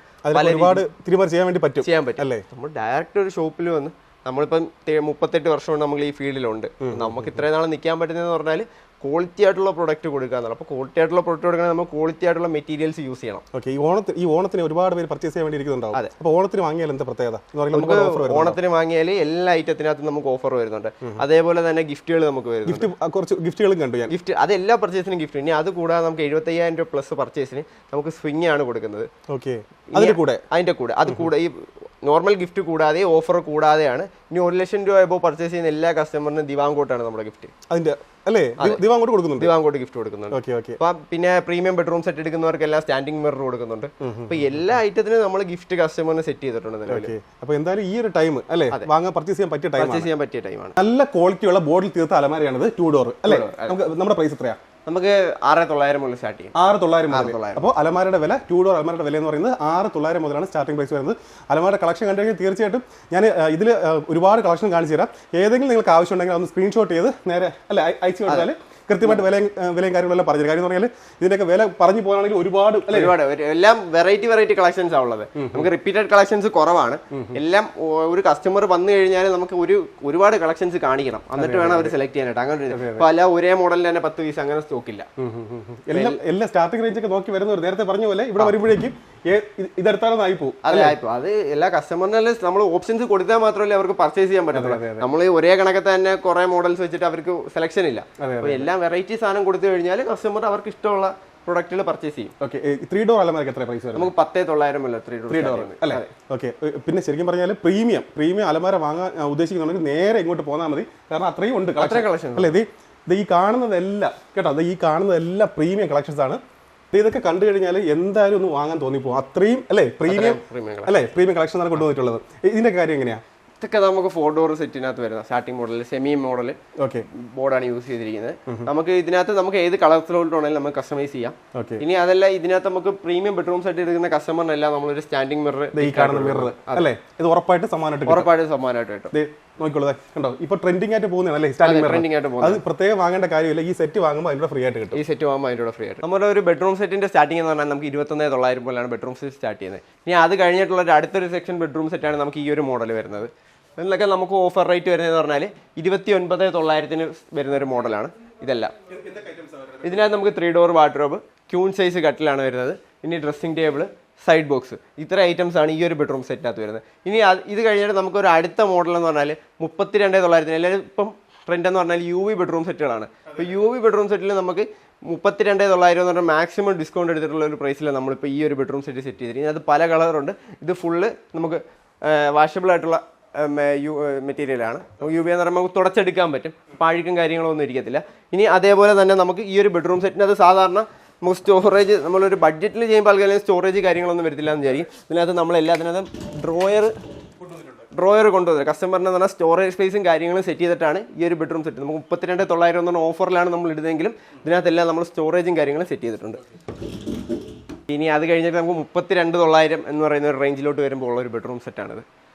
ഒരുപാട് തിരുമാറി ചെയ്യാൻ പറ്റും അല്ലേ. നമ്മൾ ഡയറക്റ്റ് ഒരു ഷോപ്പിൽ വന്ന് നമ്മളിപ്പം 38 വർഷം കൊണ്ട് നമ്മൾ ഈ ഫീൽഡിലുണ്ട്. നമുക്ക് ഇത്രയും നാൾ നിൽക്കാൻ പറ്റുന്നതെന്ന് പറഞ്ഞാൽ ക്വാളിറ്റി ആയിട്ടുള്ള പ്രൊഡക്റ്റ് കൊടുക്കുക എന്നുള്ളത്. അപ്പോൾ ക്വാളിറ്റി ആയിട്ടുള്ള പ്രൊഡക്റ്റ് കൊടുക്കണമെങ്കിൽ നമ്മൾ ക്വാളിറ്റി ആയിട്ടുള്ള മെറ്റീരിയൽസ് യൂസ് ചെയ്യണം. ഓക്കെ, ഈ ഓണത്തിന് ഒരുപാട് പേര് പർച്ചേസ് ചെയ്യാൻ വേണ്ടി ഇരിക്കുന്നുണ്ടാവും. അതെ, അപ്പോൾ ഓണത്തിന് വാങ്ങിയാൽ എന്താ പ്രത്യേകത? ഓണത്തിന് വാങ്ങിയാൽ എല്ലാ ഐറ്റത്തിനകത്തും നമുക്ക് ഓഫർ വരുന്നുണ്ട്. അതേപോലെ തന്നെ ഗിഫ്റ്റുകൾ നമുക്ക് വരുന്നുണ്ട്. കുറച്ച് ഗിഫ്റ്റുകളും കണ്ടു ഞാൻ. ഗിഫ്റ്റ് അത് എല്ലാ പർച്ചേസിനും ഗിഫ്റ്റ്. ഇനി അത് കൂടാതെ നമുക്ക് 75,000 രൂപ പ്ലസ് പർച്ചേസിന് നമുക്ക് സ്വിംഗ് ആണ് കൊടുക്കുന്നത്. ഓക്കെ, അതിന്റെ കൂടെ ഈ നോർമൽ ഗിഫ്റ്റ് കൂടാതെ ഓഫർ കൂടാതെയാണ്. ഇനി 1 ലക്ഷം രൂപ എബോ പർച്ചേസ് ചെയ്യുന്ന എല്ലാ കസ്റ്റമറിനും ദിവാങ്കോട്ടാണ് നമ്മുടെ ഗിഫ്റ്റ്. അതിന്റെ അല്ലേ ദിവാങ്കോട്ട് കൊടുക്കുന്നുണ്ട്. ദിവാങ്കോട്ട് ഗിഫ്റ്റ് കൊടുക്കുന്നുണ്ട്. അപ്പൊ പിന്നെ പ്രീമിയം ബെഡ്റൂം സെറ്റ് എടുക്കുന്നവർക്കെല്ലാം സ്റ്റാൻഡിംഗ് മിറർ കൊടുക്കുന്നുണ്ട്. അപ്പൊ എല്ലാ ഐറ്റത്തിനും നമ്മൾ ഗിഫ്റ്റ് കസ്റ്റമറിന് സെറ്റ് ചെയ്തിട്ടുണ്ട്. അപ്പൊ എന്തായാലും ഈ ഒരു ടൈം അല്ലേ പർച്ചേസ് ചെയ്യാൻ പറ്റിയ ടൈമാണ്. നല്ല ക്വാളിറ്റിയുള്ള ബോർഡിൽ തീർത്ത അലമാരയാണത് 2 ഡോർ അല്ലേ. നമ്മുടെ പ്രൈസ് എത്രയാ? നമുക്ക് 6,900 മുതൽ സ്റ്റാർട്ട് ചെയ്യും. 6,900. അപ്പോൾ അലമാരയുടെ വില 2 ഡോർ അലമാരയുടെ വില എന്ന് പറയുന്നത് 6,900 മുതലാണ് സ്റ്റാർട്ടിംഗ് പ്രൈസ് വരുന്നത്. അലമാരയുടെ കളക്ഷൻ കണ്ടു കഴിഞ്ഞാൽ തീർച്ചയായിട്ടും ഞാൻ ഇതിൽ ഒരുപാട് കളക്ഷൻ കാണിച്ചു തരാം. ഏതെങ്കിലും നിങ്ങൾക്ക് ആവശ്യമുണ്ടെങ്കിൽ ഒന്ന് സ്ക്രീൻഷോട്ട് ചെയ്ത് നേരെ അല്ലെ അയച്ചു കൊടുത്താൽ കൃത്യമായിട്ട് വിലയും കാര്യങ്ങളെല്ലാം പറഞ്ഞു. കാര്യം എന്ന് പറഞ്ഞാൽ ഇതിന്റെയൊക്കെ വില പറഞ്ഞു പോകാണെങ്കിൽ ഒരുപാട് എല്ലാം വെറൈറ്റി കളക്ഷൻസ് ആണ് ഉള്ളത്. നമുക്ക് റിപ്പീറ്റഡ് കളക്ഷൻസ് കുറവാണ്. എല്ലാം ഒരു കസ്റ്റമർ വന്നു കഴിഞ്ഞാൽ നമുക്ക് ഒരുപാട് കളക്ഷൻസ് കാണിക്കണം, എന്നിട്ട് വേണം അവർ സെലക്ട് ചെയ്യാനായിട്ട്. അങ്ങനെ പല ഒരേ മോഡലിൽ തന്നെ 10 പീസ് അങ്ങനെ സ്റ്റോക്ക് ഇല്ല. എല്ലാം സ്റ്റാർട്ടിംഗ് റേഞ്ച് ഒക്കെ നോക്കി വരുന്നവർ നേരത്തെ പറഞ്ഞ പോലെ ഇവിടെ വരുമ്പോഴേക്കും ഇതെടുത്താലും ആയിപ്പോവും. അത് എല്ലാ കസ്റ്റമറിനും നമ്മൾ ഓപ്ഷൻസ് കൊടുത്താൽ മാത്രമല്ലേ അവർക്ക് പർച്ചേസ് ചെയ്യാൻ പറ്റത്തുള്ളൂ. നമ്മൾ ഒരേ കണക്കത്തെ തന്നെ കുറെ മോഡൽസ് വെച്ചിട്ട് അവർക്ക് സെലക്ഷൻ ഇല്ല. എല്ലാം വെറൈറ്റി സാധനം കൊടുത്തു കഴിഞ്ഞാൽ കസ്റ്റമർ അവർക്ക് ഇഷ്ടമുള്ള പ്രൊഡക്റ്റുകൾ പർച്ചേസ് ചെയ്യും. ഓക്കെ, 3 ഡോർ അലമാരക്ക് എത്ര പ്രൈസ് വരും? നമുക്ക് 10,900 3 ഡോർ അല്ലേ. ഓക്കെ, പിന്നെ ശരിക്കും പറഞ്ഞാൽ പ്രീമിയം അലമാര വാങ്ങാൻ ഉദ്ദേശിക്കുന്നുണ്ടെങ്കിൽ നേരെ ഇങ്ങോട്ട് പോന്നാൽ മതി. കാരണം അത്രയും ഉണ്ട് കളക്ഷൻ അല്ലേ. ഇത് ഈ കാണുന്നതെല്ലാം കേട്ടോ, ഈ കാണുന്നതെല്ലാം പ്രീമിയം കളക്ഷൻസ് ആണ്. ഇതൊക്കെ കണ്ടു കഴിഞ്ഞാൽ എന്തായാലും ഒന്ന് വാങ്ങാൻ തോന്നിപ്പോകും. അത്രയും അല്ലേ പ്രീമിയം കളക്ഷൻ ആണ് കൊണ്ടുവന്നിട്ടുള്ളത്. ഇതിന്റെ കാര്യം എങ്ങനെയാ? ഇതൊക്കെ നമുക്ക് 4 ഡോർ സെറ്റിനകത്ത് വരുന്ന സ്റ്റാർട്ടിംഗ് മോഡൽ സെമി മോഡൽ ബോർഡാണ് യൂസ് ചെയ്തിരിക്കുന്നത്. നമുക്ക് ഇതിനകത്ത് നമുക്ക് ഏത് കളർസിലോട്ട് വേണമെങ്കിലും നമുക്ക് കസ്റ്റമൈസ് ചെയ്യാം. ഇനി അതല്ല, ഇതിനകത്ത് നമുക്ക് പ്രീമിയം ബെഡ്റൂം സെറ്റ് എടുക്കുന്ന കസ്റ്റമറിനെല്ലാം നമ്മളൊരു സ്റ്റാൻഡിംഗ് മിറർ അല്ലേ, ഇത് ഉറപ്പായിട്ട് സമ്മാനമായിട്ട് കിട്ടും. നോക്കിക്കോളൂ, കണ്ടോ ഇപ്പൊ ട്രെൻഡിംഗ് ആയിട്ട് പോകുന്നതാണ് സ്റ്റാൻഡിംഗ് മിറർ. അത് പ്രത്യേകം വാങ്ങേണ്ട കാര്യമില്ല. ഈ സെറ്റ് വാങ്ങുമ്പോൾ അതിന്റെ ഫ്രീ ആയിട്ട് കിട്ടും. ഈ സെറ്റ് വാങ്ങുമ്പോൾ അതിന്റെ ഫ്രീ ആയിട്ട്. നമ്മുടെ ഒരു ബെഡ്റൂം സെറ്റിന്റെ സ്റ്റാർട്ടിംഗ് എന്ന് പറഞ്ഞാൽ നമുക്ക് 21,900 പോലെയാണ് ബെഡ്റൂം സെറ്റ് സ്റ്റാർട്ട് ചെയ്യുന്നത്. ഇനി അത് കഴിഞ്ഞിട്ടുള്ള അടുത്തൊരു സെക്ഷൻ ബെഡ്റൂം സെറ്റാണ് നമുക്ക് ഈ ഒരു മോഡൽ വരുന്നത്. ഇതിലൊക്കെ നമുക്ക് ഓഫർ റേറ്റ് വരുന്നതെന്ന് പറഞ്ഞാൽ 29,900 വരുന്ന ഒരു മോഡലാണ് ഇതെല്ലാം. ഇതിനകത്ത് നമുക്ക് 3 ഡോർ വാർഡ്രോബ്, ക്യൂൺ സൈസ് കട്ടിലാണ് വരുന്നത്. ഇനി ഡ്രസ്സിംഗ് ടേബിൾ, സൈഡ് ബോക്സ്, ഇത്ര ഐറ്റംസ് ആണ് ഈ ഒരു ബെഡ്റൂം സെറ്റിനകത്ത് വരുന്നത്. ഇനി ഇത് കഴിഞ്ഞിട്ട് നമുക്കൊരു അടുത്ത മോഡൽ എന്ന് പറഞ്ഞാൽ 32,900. എല്ലാവരും ഇപ്പം ട്രെൻഡ് എന്ന് പറഞ്ഞാൽ UV ബെഡ്റൂം സെറ്റുകളാണ്. ഇപ്പോൾ UV ബെഡ്റൂം സെറ്റിൽ നമുക്ക് 32,900 എന്ന് പറഞ്ഞാൽ മാക്സിമം ഡിസ്കൗണ്ട് എടുത്തിട്ടുള്ള ഒരു പ്രൈസിലാണ് നമ്മളിപ്പോൾ ഈ ഒരു ബെഡ്റൂം സെറ്റ് സെറ്റ് ചെയ്തിരിക്കുന്നത്. അത് പല കളറുണ്ട്. ഇത് ഫുള്ള് നമുക്ക് വാഷബിൾ ആയിട്ടുള്ള മെറ്റീരിയലാണ്. UV എന്ന് പറയുമ്പോൾ നമുക്ക് തുടച്ചെടുക്കാൻ പറ്റും, പാഴിക്കും കാര്യങ്ങളൊന്നും ഇരിക്കത്തില്ല. ഇനി അതേപോലെ തന്നെ നമുക്ക് ഈ ഒരു ബെഡ്റൂം സെറ്റിന് അത് സാധാരണ നമുക്ക് സ്റ്റോറേജ് നമ്മളൊരു ബഡ്ജറ്റിൽ ചെയ്യുമ്പോൾ ആൾക്കാർ സ്റ്റോറേജ് കാര്യങ്ങളൊന്നും വരത്തില്ല എന്ന് വിചാരിക്കും. ഇതിനകത്ത് നമ്മൾ എല്ലാത്തിനകത്തും ഡ്രോയർ കൊണ്ടുവന്നത് കസ്റ്റമറിന് പറഞ്ഞാൽ സ്റ്റോറേജ് സ്പേസും കാര്യങ്ങളും സെറ്റ് ചെയ്തിട്ടാണ് ഈ ഒരു ബെഡ്റൂം സെറ്റ്. നമുക്ക് 32,900 എന്ന ഓഫറിലാണ് നമ്മൾ ഇടുന്നതെങ്കിലും ഇതിനകത്തെല്ലാം നമ്മൾ സ്റ്റോറേജും കാര്യങ്ങളും സെറ്റ് ചെയ്തിട്ടുണ്ട്. ഇനി അത് കഴിഞ്ഞിട്ട് നമുക്ക് 32,900 എന്ന് പറയുന്ന ഒരു റേഞ്ചിലോട്ട് വരുമ്പോൾ ഉള്ള ഒരു ബെഡ്റൂം സെറ്റാണിത്.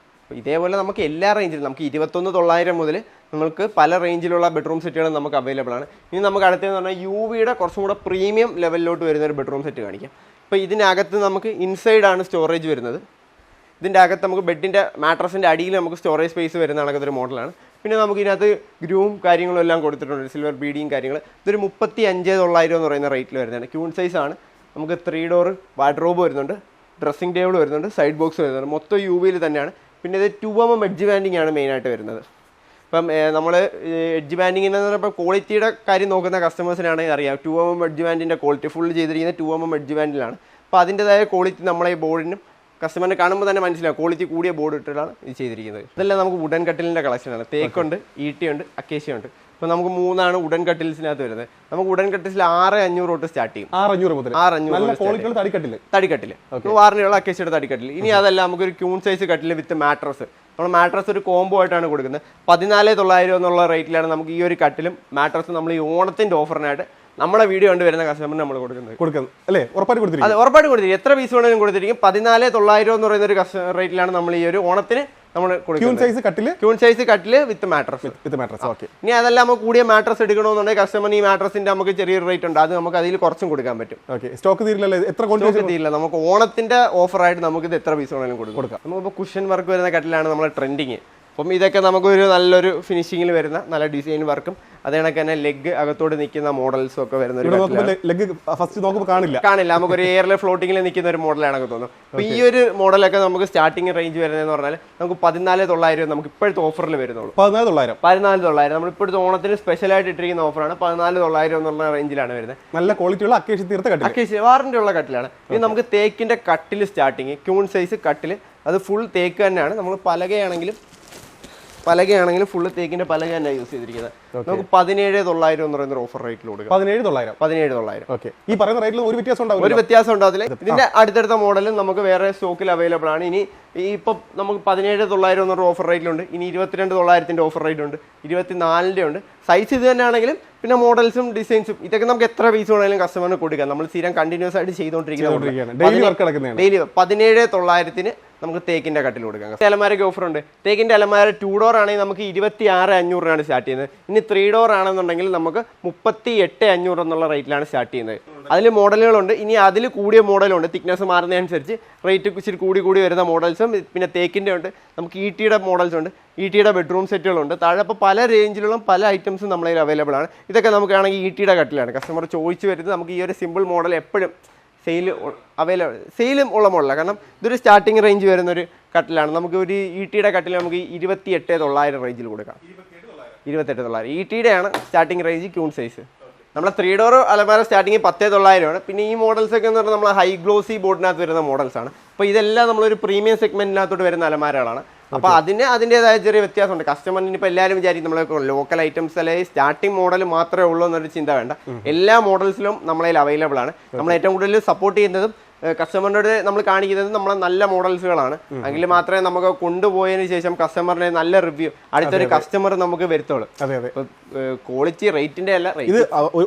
ഇതേപോലെ നമുക്ക് എല്ലാ റേഞ്ചിലും നമുക്ക് 21,900 മുതൽ നമുക്ക് പല റേഞ്ചിലുള്ള ബെഡ്റൂം സെറ്റുകളും നമുക്ക് അവൈലബിൾ ആണ്. ഇനി നമുക്ക് അടുത്തതെന്ന് പറഞ്ഞാൽ UVയുടെ കുറച്ചും കൂടെ പ്രീമിയം ലെവലിലോട്ട് വരുന്ന ഒരു ബെഡ്റൂം സെറ്റ് കാണിക്കാം. അപ്പോൾ ഇതിനകത്ത് നമുക്ക് ഇൻസൈഡാണ് സ്റ്റോറേജ് വരുന്നത്. ഇതിൻ്റെ അകത്ത് നമുക്ക് ബെഡിൻ്റെ മാട്രസിൻ്റെ അടിയിൽ നമുക്ക് സ്റ്റോറേജ് സ്പേസ് വരുന്ന കണക്കത്തൊരു മോഡലാണ്. പിന്നെ നമുക്ക് ഇതിനകത്ത് ഗ്രൂം കാര്യങ്ങളും എല്ലാം കൊടുത്തിട്ടുണ്ട്, സിൽവർ ബീഡിയും കാര്യങ്ങൾ. ഇതൊരു 35,900 എന്ന് പറയുന്ന റേറ്റിൽ വരുന്നതാണ്. ക്യൂൺ സൈസ് ആണ്. നമുക്ക് 3 ഡോർ വാർഡ്രോബ് വരുന്നുണ്ട്, ഡ്രസ്സിംഗ് ടേബിൾ വരുന്നുണ്ട്, സൈഡ് ബോക്സ് വരുന്നുണ്ട്. മൊത്തം UVയിൽ തന്നെയാണ്. പിന്നെ ഇത് 2mm എഡ്ജ് ബാൻഡിങ് ആണ് മെയിനായിട്ട് വരുന്നത്. ഇപ്പം നമ്മൾ എഡ്ജ് ബാൻഡിങ്ങിന് പറയുമ്പോൾ ക്വാളിറ്റിയുടെ കാര്യം നോക്കുന്ന കസ്റ്റമേഴ്സിനാണ് അറിയാം. 2mm എഡ്ജ് ബാൻഡിൻ്റെ ക്വാളിറ്റി ഫുൾ ചെയ്തിരിക്കുന്നത് 2mm എഡ്ജ് ബാൻഡിലാണ്. അപ്പോൾ അതിൻ്റെതായ ക്വാളിറ്റി നമ്മളെ ഈ ബോർഡിനും കസ്റ്റമറിന് കാണുമ്പോൾ തന്നെ മനസ്സിലാവും ക്വാളിറ്റി കൂടിയ ബോർഡ് ഇട്ടിട്ടാണ് ഇത് ചെയ്തിരിക്കുന്നത്. ഇതെല്ലാം നമുക്ക് വുഡൻ കട്ടിലിൻ്റെ കളക്ഷനാണ്. തേക്കുണ്ട്, ഈട്ടിയുണ്ട്, അക്കേഷ്യ ഉണ്ട്. ഇപ്പോൾ നമുക്ക് 3 വുഡൻ കട്ടിൽസിനകത്ത് വരുന്നത്. നമുക്ക് വുഡൻ കട്ടിൽസിൽ 6500 തൊട്ട് സ്റ്റാർട്ട് ചെയ്യും. 6500 മുതൽ 6500 തടിക്കട്ടിൽ വാറിനുള്ള അക്കേഷ്യയുടെ തടിക്കട്ടിൽ. ഇനി അതല്ല നമുക്കൊരു ക്യൂൺ സൈസ് കട്ടിൽ വിത്ത് മാട്രസ്. നമ്മൾ മാട്രസ് ഒരു കോംബോ ആയിട്ടാണ് കൊടുക്കുന്നത്. 14900 എന്നുള്ള റേറ്റിലാണ് നമുക്ക് ഈ ഒരു കട്ടിലും മാട്രസും നമ്മൾ ഈ ഓണത്തിന്റെ ഓഫറിനായിട്ട് നമ്മുടെ വീഡിയോ കണ്ട് വരുന്ന കസ്റ്റമറിന് നമ്മൾ കൊടുക്കുന്നത് അല്ലേ? ഉറപ്പായിട്ട് കൊടുത്തിരിക്കും. അത് ഉറപ്പായിട്ട് കൊടുത്തിരിക്കും. എത്ര പീസ് വേണമെങ്കിലും കൊടുത്തിരിക്കും. 14900 എന്ന് പറയുന്ന ഒരു റേറ്റിലാണ് നമ്മൾ ഈ ഒരു ഓണത്തിന് നമ്മൾ ക്യൂൺ സൈസ് കട്ടില് വിത്ത് മാട്രസ്. ഇനി അതെല്ലാം നമുക്ക് കൂടിയ മാട്രസ് എടുക്കണമെന്നുണ്ടെങ്കിൽ കസ്റ്റമർ ഈ മാട്രസിന്റെ നമുക്ക് ചെറിയൊരു റേറ്റ് ഉണ്ട്. അത് നമുക്ക് അതിൽ കുറച്ചും കൊടുക്കാൻ പറ്റും. സ്റ്റോക്ക് തീരില്ല. നമുക്ക് ഓണത്തിന്റെ ഓഫറായിട്ട് നമുക്ക് ഇത് എത്ര പീസ് വേണമെങ്കിലും കൊടുക്കാം. നമുക്കിപ്പോൾ കുഷൻ വർക്ക് വരുന്ന കട്ടിലാണ് നമ്മുടെ ട്രെൻഡിങ്. അപ്പം ഇതൊക്കെ നമുക്കൊരു നല്ലൊരു ഫിനിഷിങ്ങിൽ വരുന്ന നല്ല ഡിസൈൻ വർക്കും അതേ കണക്ക് തന്നെ ലെഗ് അകത്തോട് നിൽക്കുന്ന മോഡൽസും ഒക്കെ വരുന്ന കാണില്ല. നമുക്കൊരു എയറിലെ ഫ്ലോട്ടിങ്ങിൽ നിൽക്കുന്ന ഒരു മോഡലാണൊക്കെ തോന്നുന്നു. അപ്പോൾ ഈ ഒരു മോഡലൊക്കെ നമുക്ക് സ്റ്റാർട്ടിംഗ് റേഞ്ച് വരുന്നതെന്ന് പറഞ്ഞാൽ നമുക്ക് 14900 നമുക്ക് ഇപ്പോഴത്തെ ഓഫറിൽ വരുന്നുള്ളൂ. 14900 നമ്മൾ ഇപ്പോഴത്തെ ഓണത്തിന് സ്പെഷ്യലായിട്ട് ഇട്ടിരിക്കുന്ന ഓഫറാണ്. 14900 എന്നുള്ള റേഞ്ചിലാണ് വരുന്നത്. നല്ല ക്വാളിറ്റിയുള്ള അക്കേഷ്യ വാറന്റി ഉള്ള കട്ടിലാണ്. ഇത് നമുക്ക് തേക്കിന്റെ കട്ടിൽ സ്റ്റാർട്ടിങ് ക്യൂൺ സൈസ് കട്ടിൽ അത് ഫുൾ തേക്ക് തന്നെയാണ്. നമ്മൾ പലകയാണെങ്കിലും ഫുള്ള് തേക്കിന്റെ പലക തന്നെ യൂസ് ചെയ്തിരിക്കുന്നത്. നമുക്ക് 17900 എന്ന് പറയുന്ന ഓഫർ റേറ്റിൽ കൊടുക്കും. 17900. ഈ പറയുന്ന റേറ്റിൽ ഒരു വ്യത്യാസം ഉണ്ടാവില്ല. ഇതിന്റെ അടുത്തടുത്ത മോഡലും നമുക്ക് വേറെ സ്റ്റോക്കിൽ അവൈലബിൾ ആണ്. ഇനി ഇപ്പം നമുക്ക് 17900 എന്നൊരു ഓഫർ റേറ്റിലുണ്ട്. ഇനി 22900 ഓഫർ റേറ്റ് ഉണ്ട്, 24 ഉണ്ട്. സൈസ് ഇത് തന്നെയാണെങ്കിലും പിന്നെ മോഡൽസും ഡിസൈൻസും ഇതൊക്കെ നമുക്ക് എത്ര പീസ് വേണമെങ്കിലും കസ്റ്റമറിന് കൊടുക്കാം. നമ്മൾ സ്ഥിരം കണ്ടിന്യൂസ് ആയിട്ട് ചെയ്തുകൊണ്ടിരിക്കുന്നത്. ഡെയിലി 17900 നമുക്ക് തേക്കിന്റെ കട്ടിൽ കൊടുക്കാം. അലമാരയ്ക്ക് ഓഫർ ഉണ്ട്. തേക്കിന്റെ അലമാര 2 ഡോർ ആണെങ്കിൽ നമുക്ക് 26500 സ്റ്റാർട്ട് ചെയ്യുന്നത്. ഇനി 3 ഡോർ ആണെന്നുണ്ടെങ്കിൽ നമുക്ക് 38500 എന്നുള്ള റേറ്റിലാണ് സ്റ്റാർട്ട് ചെയ്യുന്നത്. അതിൽ മോഡലുകളുണ്ട്. ഇനി അതിൽ കൂടിയ മോഡലുണ്ട്. തിക്നെസ് മാറുന്നതനുസരിച്ച് റേറ്റ് ഇച്ചിരി കൂടി വരുന്ന മോഡൽസും പിന്നെ തേക്കിന്റെ ഉണ്ട്. നമുക്ക് ഈട്ടിയുടെ മോഡൽസ് ഉണ്ട്. ഈട്ടിയുടെ ബെഡ്റൂം സെറ്റുകളുണ്ട്. താഴെ അപ്പോൾ പല റേഞ്ചിലുള്ള പല ഐറ്റംസും നമ്മളതിൽ അവൈലബിൾ ആണ്. ഇതൊക്കെ നമുക്കാണെങ്കിൽ ഈട്ടിയുടെ കട്ടിലാണ്. കസ്റ്റമർ ചോദിച്ചു വരുന്നത് നമുക്ക് ഈ ഒരു സിമ്പിൾ മോഡൽ എപ്പോഴും സെയിലും ഉള്ള മോഡലാണ്. കാരണം ഇതൊരു സ്റ്റാർട്ടിങ് റേഞ്ച് വരുന്നൊരു കട്ടിലാണ്. നമുക്ക് ഒരു ഈട്ടിയുടെ കട്ടിൽ നമുക്ക് 28900 റേഞ്ചിൽ കൊടുക്കാം. 28900 ഈട്ടിയുടെ ആണ് സ്റ്റാർട്ടിങ് റേഞ്ച് ക്യൂൺ സൈസ്. നമ്മളെ 3 ഡോർ അലമാര സ്റ്റാർട്ടിങ് 10900 ആണ്. പിന്നെ ഈ മോഡൽസ് ഒക്കെ എന്ന് പറഞ്ഞാൽ നമ്മൾ ഹൈ ഗ്ലോസി ബോർഡിനകത്ത് വരുന്ന മോഡൽസ് ആണ്. അപ്പോൾ ഇതെല്ലാം നമ്മളൊരു പ്രീമിയം സെഗ്മെന്റിനകത്തോട്ട് വരുന്ന അലമാരകളാണ്. അപ്പോൾ അതിൻ്റെതായ ചെറിയ വ്യത്യാസമുണ്ട്. കസ്റ്റമറിന് ഇപ്പോൾ എല്ലാവരും വിചാരിക്കും നമ്മളെ ലോക്കൽ ഐറ്റംസ് അല്ലെങ്കിൽ സ്റ്റാർട്ടിംഗ് മോഡൽ മാത്രമേ ഉള്ളൂ എന്നൊരു ചിന്ത വേണ്ട. എല്ലാ മോഡൽസിലും നമ്മളതിൽ അവൈലബിൾ ആണ്. നമ്മൾ ഏറ്റവും കൂടുതൽ സപ്പോർട്ട് ചെയ്യുന്നതും കസ്റ്റമറിനോട് നമ്മൾ കാണിക്കുന്നത് നമ്മളെ നല്ല മോഡൽസുകളാണ്. എങ്കിൽ മാത്രമേ നമുക്ക് കൊണ്ടുപോയതിനു ശേഷം കസ്റ്റമറിന് നല്ല റിവ്യൂ അടുത്തൊരു കസ്റ്റമർ നമുക്ക് വരുത്തുള്ളൂ. ക്വാളിറ്റി റേറ്റിന്റെ അല്ല. ഇത്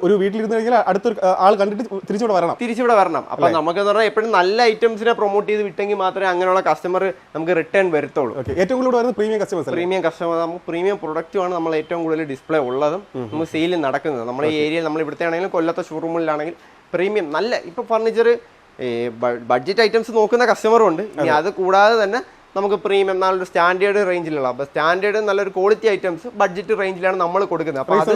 ഒരു വീട്ടിലിരുന്ന് കഴിഞ്ഞാൽ അടുത്തൊരു ആൾ കണ്ടിട്ട് തിരിച്ചിവിടെ വരണം. അപ്പൊ നമുക്ക് പറഞ്ഞാൽ എപ്പോഴും നല്ല ഐറ്റംസിനെ പ്രൊമോട്ട് ചെയ്ത് വിട്ടെങ്കിൽ മാത്രമേ അങ്ങനെയുള്ള കസ്റ്റമർ നമുക്ക് റിട്ടേൺ വരുത്തുള്ളൂ. ഏറ്റവും കൂടുതൽ പ്രീമിയം കസ്റ്റമർ നമുക്ക് പ്രീമിയം പ്രൊഡക്റ്റുമാണ് നമ്മൾ ഏറ്റവും കൂടുതൽ ഡിസ്പ്ലേ ഉള്ളതും നമുക്ക് സെയിൽ നടക്കുന്നത്. നമ്മുടെ ഈ ഏരിയയിൽ നമ്മൾ ഇവിടുത്തെ ആണെങ്കിലും കൊല്ലത്തെ ഷോറൂമിലാണെങ്കിൽ പ്രീമിയം നല്ല ഇപ്പൊ ഫർണിച്ചർ ബഡ്ജറ്റ് ഐറ്റംസ് നോക്കുന്ന കസ്റ്റമറും ഉണ്ട്. ഇനി അത് കൂടാതെ തന്നെ നമുക്ക് പ്രീമിയം നല്ലൊരു സ്റ്റാൻഡേർഡ് റേഞ്ചിലുള്ള അപ്പോൾ സ്റ്റാൻഡേർഡ് നല്ലൊരു ക്വാളിറ്റി ഐറ്റംസ് ബഡ്ജറ്റ് റേഞ്ചിലാണ് നമ്മൾ കൊടുക്കുന്നത്. അപ്പോൾ അത്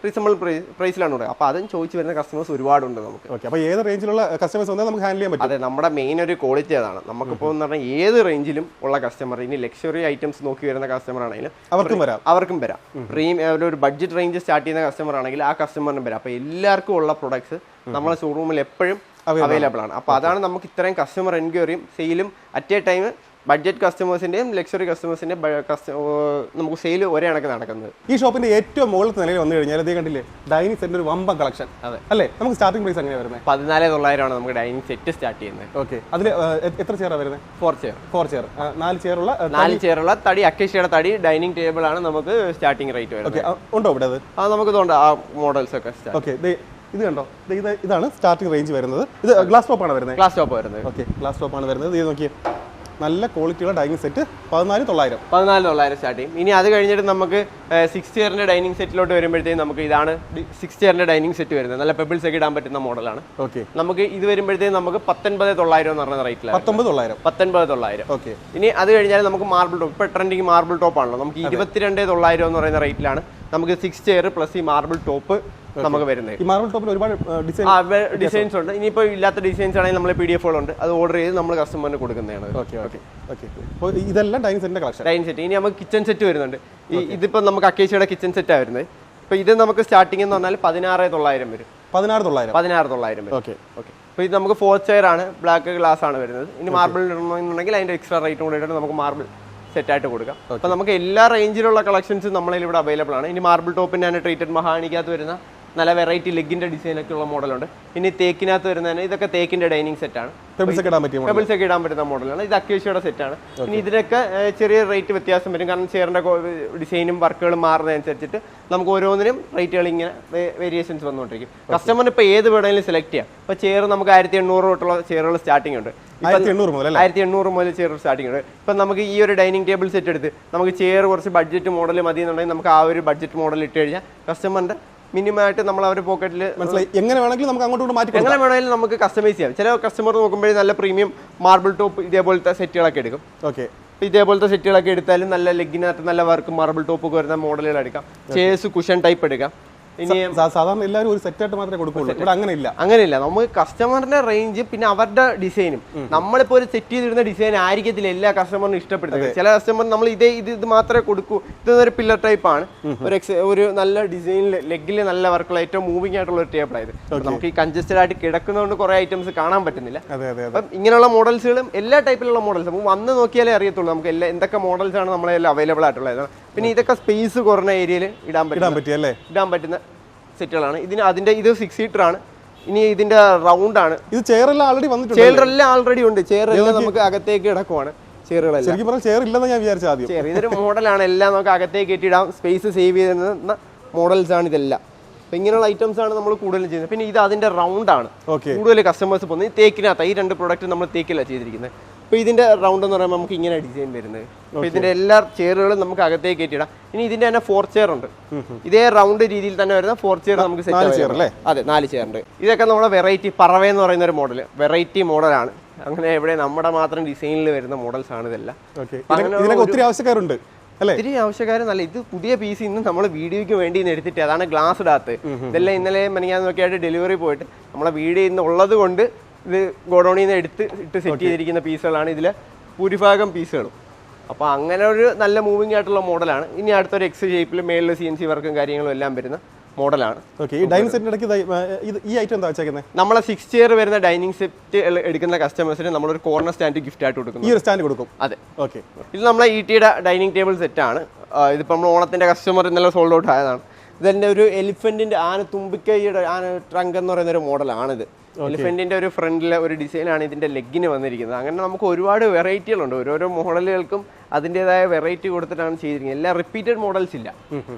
റീസണബിൾ പ്രൈസിലാണ് കൊടുക്കുക. അപ്പോൾ അതും ചോദിച്ചു വരുന്ന കസ്റ്റമേഴ്സ് ഒരുപാടുണ്ട് നമുക്ക്. അപ്പോൾ ഏത് റേഞ്ചിലുള്ള കസ്റ്റമേഴ്സ് വന്നാൽ നമുക്ക് ഹാൻഡിൽ ചെയ്യാൻ പറ്റും. അതെ, നമ്മുടെ മെയിൻ ഒരു ക്വാളിറ്റി അതാണ്. നമുക്കിപ്പോൾ എന്ന് പറഞ്ഞാൽ ഏത് റേഞ്ചിലും ഉള്ള കസ്റ്റമർ, ഇനി ലക്ഷറി ഐറ്റംസ് നോക്കി വരുന്ന കസ്റ്റമർ ആണെങ്കിലും അവർക്കും വരാം. പ്രീമിയം ഒരു ബഡ്ജറ്റ് റേഞ്ച് സ്റ്റാർട്ട് ചെയ്യുന്ന കസ്റ്റമർ ആണെങ്കിൽ ആ കസ്റ്റമറിനും വരാം. അപ്പോൾ എല്ലാവർക്കും ഉള്ള പ്രൊഡക്ട്സ് നമ്മളെ ഷോറൂമിൽ എപ്പോഴും അവൈലബിൾ ആണ്. അപ്പോൾ അതാണ് നമുക്ക് ഇത്രയും കസ്റ്റമർ എൻക്വയറിയും സെയിലും അറ്റ് എ ടൈം ബഡ്ജറ്റ് കസ്റ്റമേഴ്സിന്റെയും ലക്ഷറി കസ്റ്റമേഴ്സിന്റെയും നമുക്ക് സെയിൽ ഒരേ കണക്ക് നടക്കുന്നത്. ഈ ഷോപ്പിന്റെ ഏറ്റവും മുകളിലത്തെ നിലയിൽ വന്നു കഴിഞ്ഞാൽ അതേ കണ്ടില്ലേ ഡൈനിങ് സെറ്റിന്റെ ഒരു വമ്പൻ കളക്ഷൻ. അതെ അല്ലേ? നമുക്ക് സ്റ്റാർട്ടിംഗ് പ്രൈസ് എങ്ങനെയാണ് വരുന്നത്? 14900 ആണ് നമുക്ക് ഡൈനിങ് സെറ്റ് സ്റ്റാർട്ട് ചെയ്യുന്നത്. ഓക്കെ, അതിൽ എത്ര ചെയറാണ് വരുന്നത്? 4 ചെയർ 4 ചെയറുള്ള തടി അക്കേഷ്യയുടെ തടി ഡൈനിങ് ടേബിൾ ആണ് നമുക്ക് സ്റ്റാർട്ടിംഗ് റേറ്റ് വരുന്നത്. ഉണ്ടോ ഇവിടെ? അത് നമുക്ക് ഇതുണ്ട് ആ മോഡൽസ് ഒക്കെ. ഓക്കെ, ഇത് കണ്ടോ, ഇതാണ് സ്റ്റാർട്ടിംഗ് റേഞ്ച് വരുന്നത്. ഇത് ഗ്ലാസ് ടോപ്പ് ആണ് വരുന്നത്. ഓക്കെ, ഗ്ലാസ് ടോപ്പ് ആണ് വരുന്നത്. ഇത് നോക്കിയേ, നല്ല ക്വാളിറ്റിയുള്ള ഡൈനിങ് സെറ്റ് 14900 സ്റ്റാർട്ട് ചെയ്യും. ഇനി അത് കഴിഞ്ഞിട്ട് നമുക്ക് 6 ചെയറിന്റെ ഡൈനിങ് സെറ്റിലോട്ട് വരുമ്പോഴത്തേക്കും നമുക്ക് ഇതാണ് 6 ചെയറിന്റെ ഡൈനിങ് സെറ്റ് വരുന്നത്. നല്ല പെബിൾസ് ഒക്കെ ഇടാൻ പറ്റുന്ന മോഡലാണ്. ഓക്കെ, നമുക്ക് ഇത് വരുമ്പോഴത്തേക്കും നമുക്ക് 19900 എന്ന് പറഞ്ഞ റേറ്റിലാണ്. 19900. ഓക്കെ, ഇനി അത് കഴിഞ്ഞാൽ നമുക്ക് മാർബിൾ ടോപ്പ്, ഇപ്പൊ ട്രെൻഡിങ് മാർബിൾ ടോപ്പ് ആണല്ലോ, നമുക്ക് 22900 എന്ന് പറയുന്ന റേറ്റിലാണ് നമുക്ക് 6 ചെയർ പ്ലസ് ഈ മാർബിൾ ടോപ്പ് നമുക്ക് വരുന്നത്. ഈ മാർബിൾ ടോപ്പിൽ ഒരുപാട് ഡിസൈൻസ് ഉണ്ട്. ഇനിയിപ്പോൾ ഇല്ലാത്ത ഡിസൈൻസ് ആണെങ്കിൽ നമ്മൾ PDF-കളുണ്ട്, അത് ഓർഡർ ചെയ്ത് നമ്മൾ കസ്റ്റമറിന് കൊടുക്കുന്നതാണ്. ഇതെല്ലാം ഡൈനിങ് സെറ്റിന്റെ കളക്ഷൻ. Dining set. ഇനി നമുക്ക് കിച്ചൺ സെറ്റ് വരുന്നുണ്ട്. ഇതിപ്പോൾ നമുക്ക് അക്കേഷ്യയുടെ കിച്ചൺ സെറ്റാണ് വരുന്നത്. ഇപ്പോൾ ഇത് നമുക്ക് സ്റ്റാർട്ടിംഗ് എന്ന് പറഞ്ഞാൽ 16900 വരും. 16900. ഓക്കെ. അപ്പോൾ ഇത് നമുക്ക് 4 ചെയർ ആണ്, ബ്ലാക്ക് ഗ്ലാസ് ആണ് വരുന്നത്. ഇനി മാർബിൾ ഇടണമെന്നുണ്ടെങ്കിൽ അതിൻ്റെ എക്സ്ട്രാ റേറ്റും കൂടെ ഇട്ടിട്ട് നമുക്ക് മാർബിൾ സെറ്റായിട്ട് കൊടുക്കാം. അപ്പോൾ നമുക്ക് എല്ലാ റേഞ്ചിലുള്ള കളക്ഷൻസും നമ്മളിൽ ഇവിടെ അവൈലബിൾ ആണ്. ഇനി മാർബിൾ ടോപ്പിൻ്റെ തന്നെ ട്രീറ്റഡ് മഹാണിക്കകത്ത് വരുന്ന നല്ല വെറൈറ്റി ലെഗിൻ്റെ ഡിസൈനൊക്കെ ഉള്ള മോഡലുണ്ട്. ഇനി തേക്കിനകത്ത് വരുന്നതിന് ഇതൊക്കെ തേക്കിൻ്റെ ഡൈനിങ് സെറ്റാണ്, പെബിൾസ് ഒക്കെ ഇടാൻ പറ്റുന്ന മോഡലാണ്. ഇത് അക്വേഷ്യയുടെ സെറ്റാണ്. ഇനി ഇതിനൊക്കെ ചെറിയ റേറ്റ് വ്യത്യാസം വരും, കാരണം ചെയറിൻ്റെ ഡിസൈനും വർക്കുകളും മാറുന്നതനുസരിച്ചിട്ട് നമുക്ക് ഓരോന്നിനും റേറ്റുകൾ ഇങ്ങനെ വേരിയേഷൻസ് വന്നുകൊണ്ടിരിക്കും. കസ്റ്റമറിന് ഇപ്പോൾ ഏത് വേണമെങ്കിലും സെലക്ട് ചെയ്യാം. ഇപ്പോൾ ചെയർ നമുക്ക് 1800 തൊട്ടുള്ള ചെയറുകൾ സ്റ്റാർട്ടിംഗ് ഉണ്ട്, 1800 മുതൽ ചെയർ സ്റ്റാർട്ടിംഗ് ഉണ്ട്. ഇപ്പം നമുക്ക് ഈ ഒരു ഡൈനിങ് ടേബിൾ സെറ്റ് എടുത്ത് നമുക്ക് ചെയർ കുറച്ച് ബഡ്ജറ്റ് മോഡൽ മതി എന്നുണ്ടെങ്കിൽ നമുക്ക് ആ ഒരു ബഡ്ജറ്റ് മോഡൽ ഇട്ട് കഴിഞ്ഞാൽ കസ്റ്റമറിൻ്റെ മിനിമം ആയിട്ട് നമ്മൾ അവരുടെ പോക്കറ്റിൽ എങ്ങനെ വേണമെങ്കിലും നമുക്ക് അങ്ങോട്ട് മാറ്റി എങ്ങനെ വേണമെങ്കിലും നമുക്ക് കസ്റ്റമൈസ് ചെയ്യാം. ചില കസ്റ്റമർ നോക്കുമ്പോഴേ നല്ല പ്രീമിയം മാർബിൾ ടോപ്പ് ഇതേപോലത്തെ സെറ്റുകളൊക്കെ എടുക്കും. ഓക്കെ, ഇതേപോലത്തെ സെറ്റുകളൊക്കെ എടുത്താലും നല്ല ലെഗിനകത്ത് നല്ല വർക്ക് മാർബിൾ ടോപ്പ് വരുന്ന മോഡലുകൾ എടുക്കാം. ചേഴ്സ് കുഷൻ ടൈപ്പ് എടുക്കാം. ഇനി സാധാരണ എല്ലാവരും ഒരു സെറ്റായിട്ട് മാത്രമേ കൊടുക്കുള്ളൂ, ഇവിടെ അങ്ങനെയില്ല. നമുക്ക് കസ്റ്റമറിന്റെ റേഞ്ച് പിന്നെ അവരുടെ ഡിസൈനും നമ്മളിപ്പോൾ ഒരു സെറ്റ് ചെയ്തിരുന്ന ഡിസൈൻ ആയിരിക്കത്തില്ല എല്ലാ കസ്റ്റമറിനും ഇഷ്ടപ്പെടുന്നത്. ചില കസ്റ്റമർ നമ്മൾ ഇത് മാത്രമേ കൊടുക്കൂ, ഇതൊരു പില്ലർ ടൈപ്പ് ആണ്, ഒരു നല്ല ഡിസൈനിൽ ലെഗിൽ നല്ല വർക്കുള്ള ഏറ്റവും മൂവിംഗ് ആയിട്ടുള്ള ഒരു ടേബിൾ ആയത്. നമുക്ക് ഈ കൺജസ്റ്റഡ് ആയിട്ട് കിടക്കുന്നതുകൊണ്ട് കുറെ ഐറ്റംസ് കാണാൻ പറ്റുന്നില്ല. അപ്പം ഇങ്ങനെയുള്ള മോഡൽസുകളും എല്ലാ ടൈപ്പിലുള്ള മോഡൽസ് നമുക്ക് വന്ന് നോക്കിയാലേ അറിയത്തുള്ളൂ നമുക്ക് എന്തൊക്കെ മോഡൽസ് ആണ് നമ്മളെല്ലാം അവൈലബിൾ ആയിട്ടുള്ളത്. പിന്നെ ഇതൊക്കെ സ്പേസ് കുറഞ്ഞ ഏരിയയിൽ ഇടാൻ പറ്റുന്ന സെറ്റുകളാണ്. ഇത് 6 സീറ്റർ ആണ്. ഇനി ഇതിന്റെ റൗണ്ട് ആണ്. ഇത് ചെയറെല്ലാം ആൾറെഡി വന്നിട്ടുണ്ട്, ചെയറെല്ലാം ആൾറെഡി ഉണ്ട്. ചെയറെല്ലാം നമുക്ക് അകത്തേക്ക് കിടക്കുവാണ്. ചെയർ ഇതൊരു മോഡലാണ്, എല്ലാം നമുക്ക് അകത്തേക്ക് കയറ്റിയിടാം, സ്പേസ് സേവ് ചെയ്യുന്ന മോഡൽസ് ആണ് ഇതെല്ലാം. അപ്പൊ ഇങ്ങനെയുള്ള ഐറ്റംസ് ആണ് നമ്മൾ കൂടുതലും ചെയ്യുന്നത്. പിന്നെ ഇത് അതിന്റെ റൗണ്ട് ആണ് കൂടുതൽ കസ്റ്റമേഴ്സ് പോകുന്നത്. ഈ തേക്കിനകത്ത് ഈ 2 പ്രോഡക്റ്റ് നമ്മൾ തേക്കിലാണ് ചെയ്തിരിക്കുന്നത്. അപ്പോൾ ഇതിന്റെ റൗണ്ട് എന്ന് പറയുമ്പോൾ നമുക്ക് ഇങ്ങനെ ഡിസൈൻ വരുന്നത്. അപ്പോൾ ഇതിന്റെ എല്ലാ ചെയറുകളും നമുക്ക് അകത്തേക്ക് കയറ്റിയിടാം. ഇനി ഇതിന്റെ തന്നെ 4 ചെയർ ഉണ്ട്. ഇതേ റൗണ്ട് രീതിയിൽ തന്നെ വരുന്ന 4 ചെയർ നമുക്ക് സെറ്റ് ചെയ്യാം. അതെ, 4 ചെയർ ഉണ്ട്. ഇതൊക്കെ നമ്മുടെ വെറൈറ്റി പറവ എന്ന് പറയുന്ന ഒരു മോഡൽ, വെറൈറ്റി മോഡലാണ്. അങ്ങനെ എവിടെ നമ്മുടെ മാത്രം ഡിസൈനിൽ വരുന്ന മോഡൽസ് ആണ് ഇതെല്ലാം. ഒത്തിരി ആവശ്യക്കാരുണ്ട്, ഒത്തിരി ആവശ്യക്കാർ. നല്ല ഇത് പുതിയ പീസ് ഇന്ന് നമ്മൾ വീഡിയോയ്ക്ക് വേണ്ടി എടുത്തിട്ട് അതാണ് ഗ്ലാസ് ഇടാത്ത്. ഇതെല്ലാം ഇന്നലെ മെനങ്ങാന്ന് നോക്കിയായിട്ട് ഡെലിവറി പോയിട്ട് നമ്മളെ വീഡിയോ ഇന്ന് ഉള്ളത് കൊണ്ട് ഇത് ഗോഡൌണിൽ നിന്ന് ഇട്ട് സെറ്റ് ചെയ്തിരിക്കുന്ന പീസുകളാണ് ഇതിലെ ഭൂരിഭാഗം പീസുകളും. അപ്പോൾ അങ്ങനെ ഒരു നല്ല മൂവിംഗ് ആയിട്ടുള്ള മോഡലാണ്. ഇനി അടുത്തൊരു എക്സ് ഷേപ്പിൽ മേളിൽ CNC വർക്കും കാര്യങ്ങളും എല്ലാം വരുന്ന മോഡലാണ്. നമ്മളെ 6 ചെയർ വരുന്ന ഡൈനിങ് സെറ്റ് എടുക്കുന്ന കസ്റ്റമേഴ്സിന് നമ്മളൊരു കോർണർ സ്റ്റാൻഡ് ഗിഫ്റ്റ് ആയിട്ട് കൊടുക്കും. അതെ, ഓക്കെ. ഇത് നമ്മളെ ഈട്ടിയുടെ ഡൈനിങ് ടേബിൾ സെറ്റാണ്. ഇതിപ്പോൾ നമ്മൾ ഓണത്തിന്റെ കസ്റ്റമർ ഇന്നലെ സോൾഡ് ഔട്ട് ആയതാണ്. ഇതെൻ്റെ ഒരു എലിഫന്റിന്റെ തുമ്പിക്കൈയുടെ ട്രങ്ക് എന്ന് പറയുന്ന ഒരു മോഡലാണിത്. എലിഫന്റിന്റെ ഒരു ഫ്രണ്ടിലെ ഒരു ഡിസൈനാണ് ഇതിന്റെ ലെഗിന് വന്നിരിക്കുന്നത്. അങ്ങനെ നമുക്ക് ഒരുപാട് വെറൈറ്റികളുണ്ട്. ഓരോരോ മോഡലുകൾക്കും അതിൻ്റെതായ വെറൈറ്റി കൊടുത്തിട്ടാണ് ചെയ്തിരിക്കുന്നത്. എല്ലാം റിപ്പീറ്റഡ് മോഡൽസ് ഇല്ല.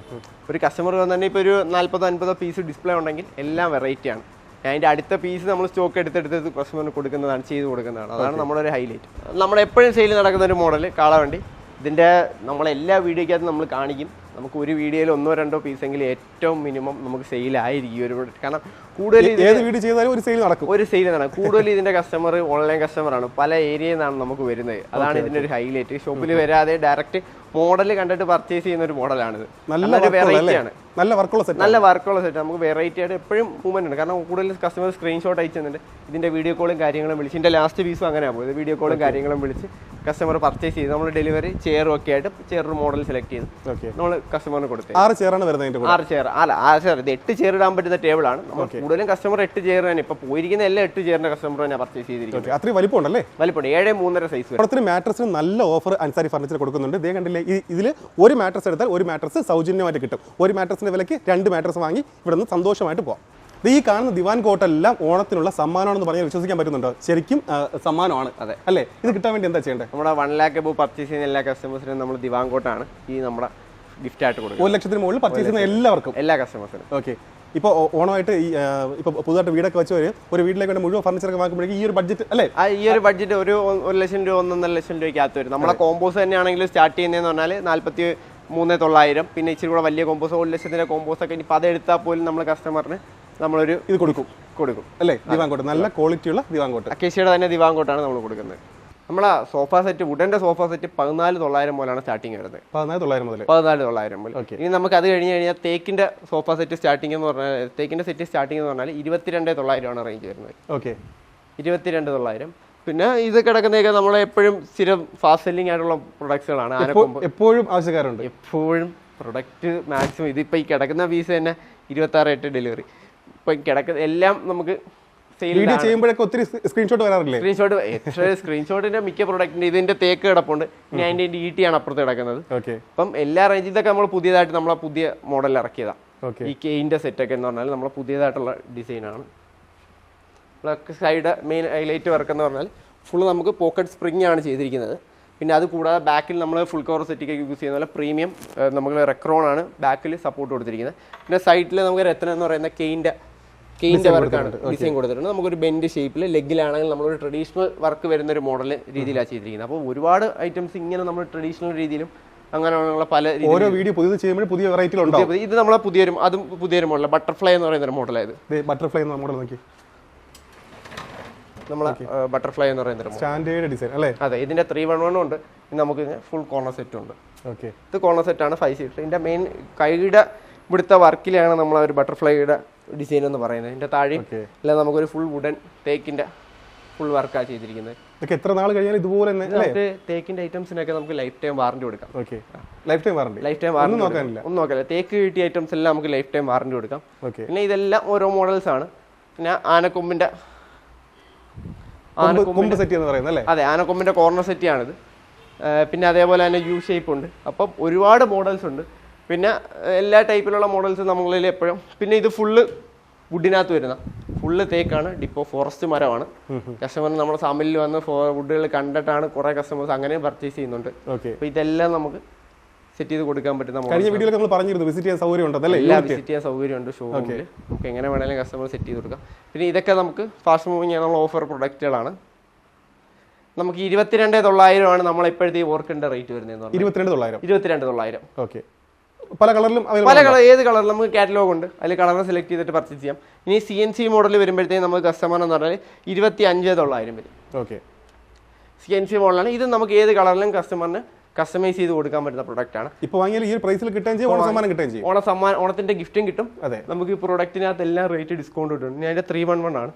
ഒരു കസ്റ്റമർ വന്നിട്ട് ഇപ്പോൾ ഒരു 40-50 പീസ് ഡിസ്പ്ലേ ഉണ്ടെങ്കിൽ എല്ലാം വെറൈറ്റിയാണ്. അതിൻ്റെ അടുത്ത പീസ് നമ്മൾ സ്റ്റോക്ക് എടുത്തെടുത്ത് കസ്റ്റമറിന് കൊടുക്കുന്നതാണ്, ചെയ്ത് കൊടുക്കുന്നതാണ്. അതാണ് നമ്മുടെ ഒരു ഹൈലൈറ്റ്. നമ്മളെപ്പോഴും സെയിൽ നടക്കുന്ന ഒരു മോഡൽ കാളവണ്ടി. ഇതിൻ്റെ നമ്മളെല്ലാ വീഡിയോയ്ക്കകത്ത് നമ്മൾ കാണിക്കും. നമുക്ക് ഒരു വീഡിയോയിൽ 1-2 പീസെങ്കിലും ഏറ്റവും മിനിമം നമുക്ക് സെയിലായിരിക്കും ഒരു പ്രൊഡക്റ്റ്. കാരണം കൂടുതൽ ഒരു സെയിൽ നടക്കും. കൂടുതൽ ഇതിന്റെ കസ്റ്റമർ ഓൺലൈൻ കസ്റ്റമറാണ്, പല ഏരിയയിൽ നിന്നാണ് നമുക്ക് വരുന്നത്. അതാണ് ഇതിന്റെ ഒരു ഹൈലൈറ്റ്. ഷോപ്പിൽ വരാതെ ഡയറക്റ്റ് മോഡൽ കണ്ടിട്ട് പർച്ചേസ് ചെയ്യുന്ന ഒരു മോഡലാണിത്. നല്ലൊരു വെറൈറ്റിയാണ്, നല്ല വർക്കുള്ള സെറ്റ്. നമുക്ക് വെറൈറ്റി ആയിട്ട് എപ്പോഴും മൂവ്മെന്റ് ഉണ്ട്. കാരണം കൂടുതൽ കസ്റ്റമർ സ്ക്രീൻഷോട്ട് അയച്ചിട്ടുണ്ട്. ഇതിന്റെ വീഡിയോ കോളും കാര്യങ്ങളും വിളിച്ച്, ഇതിന്റെ ലാസ്റ്റ് പീസും അങ്ങനെയാണ് പോയത്. വീഡിയോ കോളും കാര്യങ്ങളും വിളിച്ച് കസ്റ്റമർ പർച്ചേസ് ചെയ്ത് നമ്മൾ ഡെലിവറി ചെയറും ഒക്കെ ആയിട്ട് ചെയർ മോഡൽ സെലക്ട് ചെയ്ത് നമ്മൾ കസ്റ്റമറിന് കൊടുത്തത്. 6 ചെയറാണ് വരുന്നത്. 6 ചെയർ അല്ല, 6 ചെയർ. ഇത് 8 ചെയർ ഇടാൻ പറ്റുന്ന ടേബിളാണ്. നമ്മൾ കൂടുതലും കസ്റ്റമർ 8 ചെയർ തന്നെ ഇപ്പോൾ പോയിരിക്കുന്ന എല്ലാ 8 ചെയറിന്റെ കസ്റ്റമർ തന്നെ പർച്ചേസ് ചെയ്തിരിക്കുന്നത്. അത്രയും വലിപ്പമുണ്ടല്ലേ? വലിപ്പമുണ്ട്. 7.3 സൈസ്. മാട്രസിന് നല്ല ഓഫർ അൻസാരി ഫർണിച്ചർ കൊടുക്കുന്നുണ്ട്. ഇതേ കണ്ടില്ലേ, ഇതിൽ ഒരു മാട്രസ് എടുത്താൽ ഒരു മാട്രസ് സൗജന്യമായിട്ട് കിട്ടും. ഒരു മാട്രസിന്റെ വിലയ്ക്ക് 2 മാട്രസ് വാങ്ങി ഇവിടെ നിന്ന് സന്തോഷമായിട്ട് പോകാം. ഈ കാണുന്ന ദിവാൻ കോട്ടെല്ലാം ഓണത്തിനുള്ള സമ്മാനമാണെന്ന് പറഞ്ഞാൽ വിശ്വസിക്കാൻ പറ്റുന്നുണ്ടോ? ശരിക്കും സമ്മാനമാണ്, അതെ അല്ലേ? ഇത് കിട്ടാൻ വേണ്ടി എന്താ ചെയ്യേണ്ടത്? നമ്മുടെ 1 lakh എബോവ് പർച്ചേസ് ചെയ്യുന്ന എല്ലാ കസ്റ്റമേഴ്സിനും നമ്മൾ ദിവാൻ കോട്ടാണ് ഈ നമ്മുടെ ഗിഫ്റ്റ് ആയിട്ട് കൊടുക്കും. 1 ലക്ഷത്തിന് മുകളിൽ പർച്ചേസ് ചെയ്യുന്ന എല്ലാവർക്കും, എല്ലാ കസ്റ്റമേഴ്സിനും. ഓക്കെ. ഇപ്പോൾ ഓണമായിട്ട് ഇപ്പോൾ പുതുതായിട്ട് വീടൊക്കെ വെച്ച് ഒരു വീട്ടിലേക്ക് വേണ്ട മുഴുവൻ ഫർണിച്ചറൊക്കെ വാങ്ങുമ്പോഴേക്കും ഈ ഒരു ബഡ്ജറ്റ് അല്ലേ? ഈ ഒരു ബഡ്ജറ്റ് ഒരു 1 ലക്ഷം രൂപ 1.5 ലക്ഷം രൂപയ്ക്കകത്ത് വരും. നമ്മളെ കോമ്പോസ് തന്നെയാണെങ്കിൽ സ്റ്റാർട്ട് ചെയ്യുന്നതെന്ന് പറഞ്ഞാൽ 43,900. പിന്നെ ഇച്ചിരി കൂടെ വലിയ കോമ്പോസ് 1 ലക്ഷത്തിന്റെ കോമ്പോസ് ഒക്കെ ഇനി അതെടുത്താൽ പോലും നമ്മൾ കസ്റ്റമറിന് നമ്മളൊരു ഇത് കൊടുക്കും അല്ലേ? ദിവാങ്കോട്ട്, നല്ല ക്വാളിറ്റിയുള്ള ദിവാങ്കോട്ട്, അക്കേഷ്യയുടെ തന്നെ ദിവാങ്കോട്ടാണ് നമ്മൾ കൊടുക്കുന്നത്. നമ്മളെ സോഫ സെറ്റ്, വുഡന്റെ സോഫ സെറ്റ് 14,900 മുതലാണ് സ്റ്റാർട്ടിങ് വരുന്നത്. 14,900 മുതൽ. ഇനി നമുക്ക് അത് കഴിഞ്ഞ് കഴിഞ്ഞാൽ തേക്കിന്റെ സോഫ സെറ്റ് സ്റ്റാർട്ടിംഗ് എന്ന് പറഞ്ഞാൽ, തേക്കിന്റെ സെറ്റ് സ്റ്റാർട്ടിംഗ് എന്ന് പറഞ്ഞാൽ 22,900 റേഞ്ച് വരുന്നത്. ഓക്കെ, 22,900. പിന്നെ ഇത് കിടക്കുന്നതൊക്കെ നമ്മളെ എപ്പോഴും സ്ഥിരം ഫാസ്റ്റ് സെല്ലിംഗ് ആയിട്ടുള്ള പ്രൊഡക്ട്സുകളാണ്. എപ്പോഴും ആവശ്യക്കാരുണ്ട്, എപ്പോഴും പ്രൊഡക്റ്റ് മാക്സിമം. ഇതിപ്പോൾ ഈ കിടക്കുന്ന പീസ് തന്നെ 26 ഡെലിവറി. ഇപ്പം കിടക്കുന്ന എല്ലാം നമുക്ക് വീഡിയോ ചെയ്യുമ്പോഴൊക്കെ ഒത്തിരി സ്ക്രീൻഷോട്ട് വരാറില്ലേ? സ്ക്രീൻഷോട്ടിന്റെ മിക്ക പ്രൊഡക്റ്റിന്റെ ഇതിന്റെ തേക്ക് കിടപ്പുണ്ട്, ഇനി അതിന്റെ ഈട്ടിയാണ് അപ്പുറത്ത് കിടക്കുന്നത്. അപ്പം എല്ലാ റേഞ്ചിൽ ഇതൊക്കെ നമ്മൾ പുതിയതായിട്ട് നമ്മളെ പുതിയ മോഡൽ ഇറക്കിയതാണ്. ഈ കെയിന്റെ സെറ്റൊക്കെ എന്ന് പറഞ്ഞാൽ നമ്മളെ പുതിയതായിട്ടുള്ള ഡിസൈനാണ്. സൈഡ് മെയിൻ ഹൈലൈറ്റ് വർക്ക് എന്ന് പറഞ്ഞാൽ ഫുൾ നമുക്ക് പോക്കറ്റ് സ്പ്രിംഗ് ആണ് ചെയ്തിരിക്കുന്നത്. പിന്നെ അത് കൂടാതെ ബാക്കിൽ നമ്മൾ ഫുൾ കവർ സെറ്റൊക്കെ യൂസ് ചെയ്യുന്ന പോലെ പ്രീമിയം നമുക്ക് റെക്രോൺ ആണ് ബാക്കിൽ സപ്പോർട്ട് കൊടുത്തിരിക്കുന്നത്. പിന്നെ സൈഡിൽ നമുക്ക് രത്ന എന്ന് പറയുന്ന കെയിൻ്റെ വർക്കാണ് ഡിസൈൻ കൊടുത്തിട്ടുണ്ട്. നമുക്കൊരു ബെൻഡ് ഷേപ്പിൽ ലെഗിലാണെങ്കിൽ നമ്മളൊരു ട്രഡീഷണൽ വർക്ക് വരുന്നൊരു മോഡൽ രീതിയിലാണ് ചെയ്തിരിക്കുന്നത്. അപ്പോൾ ഒരുപാട് ഐറ്റംസ് ഇങ്ങനെ നമ്മൾ ട്രഡീഷണൽ രീതിയിലും അങ്ങനെയുള്ള പല ഓരോ വീഡിയോ പുതിയത് ചെയ്യുമ്പോൾ പുതിയ വെറൈറ്റികളുണ്ടാവും. ഇത് നമ്മളെ പുതിയൊരു മോഡൽ ബട്ടർഫ്ലൈ എന്ന് പറയുന്ന ഒരു മോഡലായത്. ബട്ടർഫ്ലൈ എന്ന മോഡൽ നോക്കി നമ്മളെ ബട്ടർഫ്ലൈ എന്ന് പറയുന്ന സ്റ്റാൻഡേർഡ് ഡിസൈൻ അല്ലേ? അതെ, ഇതിന്റെ 311 ഉണ്ട്. നമുക്ക് ഫുൾ കോർണർ സെറ്റും ഉണ്ട്. ഓക്കെ, ഇത് കോർണർ സെറ്റാണ് 5 സീറ്റർ. ഇതിന്റെ മെയിൻ കൈയുടെ ഇവിടുത്തെ വർക്കിലാണ് നമ്മൾ ഒരു ബട്ടർഫ്ലൈയുടെ ഡിസൈൻ എന്ന് പറയുന്നത്. ഇതിന്റെ താഴെ അല്ല നമുക്കൊരു ഫുൾ വുഡൻ തേക്കിന്റെ ഫുൾ വർക്കാണ് ചെയ്തിരിക്കുന്നത്. എത്ര നാൾ കഴിഞ്ഞാൽ ഇതുപോലെ തേക്കിന്റെ ഐറ്റംസിനൊക്കെ നമുക്ക് ലൈഫ് ടൈം വാറന്റി കൊടുക്കാം. ലൈഫ് ടൈം വാറന്റി ഒന്നും നോക്കാനില്ല. തേക്ക് കിട്ടിയ ഐറ്റംസ് എല്ലാം നമുക്ക് ലൈഫ് ടൈം വാറന്റി കൊടുക്കാം. പിന്നെ ഇതെല്ലാം ഓരോ മോഡൽസ് ആണ്. പിന്നെ ആനക്കൊമ്പിന്റെ അതെ, ആനക്കൊമ്പിന്റെ കോർണർ സെറ്റ് ആണിത്. പിന്നെ അതേപോലെ തന്നെ യു ഷേപ്പ് ഉണ്ട്. അപ്പം ഒരുപാട് മോഡൽസ് ഉണ്ട്. പിന്നെ എല്ലാ ടൈപ്പിലുള്ള മോഡൽസ് നമ്മളിൽ എപ്പോഴും. പിന്നെ ഇത് ഫുള്ള് വുഡിനകത്ത് വരുന്ന ഫുള്ള് തേക്കാണ്, ഡിപ്പോ ഫോറസ്റ്റ് മരമാണ്. കസ്റ്റമർ നമ്മുടെ സാമ്പിളിൽ വന്ന് വുഡുകൾ കണ്ടിട്ടാണ് കുറെ കസ്റ്റമേഴ്സ് അങ്ങനെ പർച്ചേസ് ചെയ്യുന്നുണ്ട്. അപ്പൊ ഇതെല്ലാം നമുക്ക് സെറ്റ് ചെയ്ത് കൊടുക്കാൻ പറ്റുന്ന വിസിറ്റ് ചെയ്യാൻ സൗകര്യമുണ്ട് ഷോറൂമിൽ. നമുക്ക് എങ്ങനെ വേണമെങ്കിലും കസ്റ്റമർ സെറ്റ് ചെയ്ത് കൊടുക്കാം. പിന്നെ ഇതൊക്കെ നമുക്ക് ഫാസ്റ്റ് മൂവിങ് ആണുള്ള ഓഫർ പ്രൊഡക്റ്റുകളാണ്. നമുക്ക് 22,900 ആണ് നമ്മൾ ഇപ്പോഴത്തെ ഓർക്കിന്റെ റേറ്റ് വരുന്നത്. 22,900. ഓക്കെ, പല കളറിലും ഏത് കളറിലും നമുക്ക് കാറ്റലോഗ് ഉണ്ട്. അതിൽ കളർ സെലക്ട് ചെയ്തിട്ട് പർച്ചേസ് ചെയ്യാം. ഇനി CNC മോഡൽ വരുമ്പോഴത്തേക്കും നമുക്ക് കസ്റ്റമർ എന്ന് പറഞ്ഞാൽ 25,900 വരും. ഓക്കെ, CNC മോഡലാണ്. ഇത് നമുക്ക് ഏത് കളറിലും കസ്റ്റമറിന് കസ്റ്റമൈസ് ചെയ്ത് കൊടുക്കാൻ പറ്റുന്ന പ്രൊഡക്റ്റ് ആണ്. ഇപ്പോൾ വാങ്ങിയാൽ ഈ പ്രൈസിൽ കിട്ടുകയും ചെയ്യും, ഓണത്തിന്റെ ഗിഫ്റ്റും കിട്ടും. അതെ, നമുക്ക് ഈ പ്രൊഡക്റ്റിനകത്ത് എല്ലാം റേറ്റ് ഡിസ്കൗണ്ട് കിട്ടും. ഞാൻ 311 ആണ്.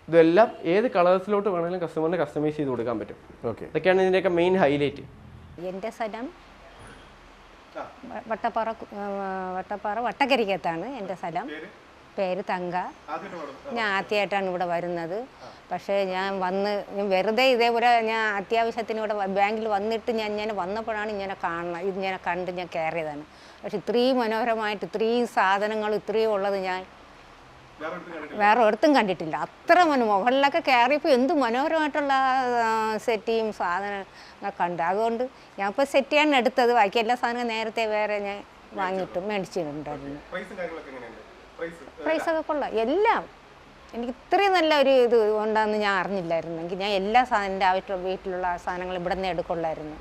ഇതെല്ലാം ഏത് കളേഴ്സിലോട്ട് വേണമെങ്കിലും കസ്റ്റമറിന് കസ്റ്റമൈസ് ചെയ്ത് കൊടുക്കാൻ പറ്റും. ഓക്കെ, ഇതൊക്കെയാണ് ഇതിന്റെയൊക്കെ മെയിൻ ഹൈലൈറ്റ്. എൻ്റെ സ്ഥലം വട്ടപ്പാറ വട്ടക്കരിക്കത്താണ് എൻ്റെ സ്ഥലം. പേര് തങ്ക. ഞാൻ ആദ്യമായിട്ടാണ് ഇവിടെ വരുന്നത്. പക്ഷേ ഞാൻ വെറുതെ ഇതേപോലെ ഞാൻ അത്യാവശ്യത്തിന് ഇവിടെ ബാങ്കിൽ വന്നിട്ട് ഞാൻ വന്നപ്പോഴാണ് ഇങ്ങനെ കാണണം. ഇത് ഞാൻ കണ്ട് ഞാൻ കയറിയതാണ്. പക്ഷെ ഇത്രയും മനോഹരമായിട്ട് ഇത്രയും സാധനങ്ങൾ ഇത്രയും ഉള്ളത് ഞാൻ വേറെ ഒരിടത്തും കണ്ടിട്ടില്ല. അത്ര മുകളിലൊക്കെ കയറിയപ്പോൾ എന്ത് മനോഹരമായിട്ടുള്ള സെറ്റിയും സാധനം കണ്ട്. അതുകൊണ്ട് ഞാൻ ഇപ്പോൾ സെറ്റ് ചെയ്യാൻ എടുത്തത്. ബാക്കി എല്ലാ സാധനവും നേരത്തെ വേറെ ഞാൻ വാങ്ങിയിട്ടും മേടിച്ചിട്ടുണ്ടായിരുന്നു. പ്രൈസൊക്കെ കൊള്ളാം. എല്ലാം എനിക്ക് ഇത്രയും നല്ല ഒരു ഇത് ഉണ്ടാകുന്ന ഞാൻ അറിഞ്ഞില്ലായിരുന്നെങ്കിൽ ഞാൻ എല്ലാ സാധനം ആവശ്യമുള്ള വീട്ടിലുള്ള സാധനങ്ങൾ ഇവിടെ നിന്ന് എടുക്കൊള്ളായിരുന്നു.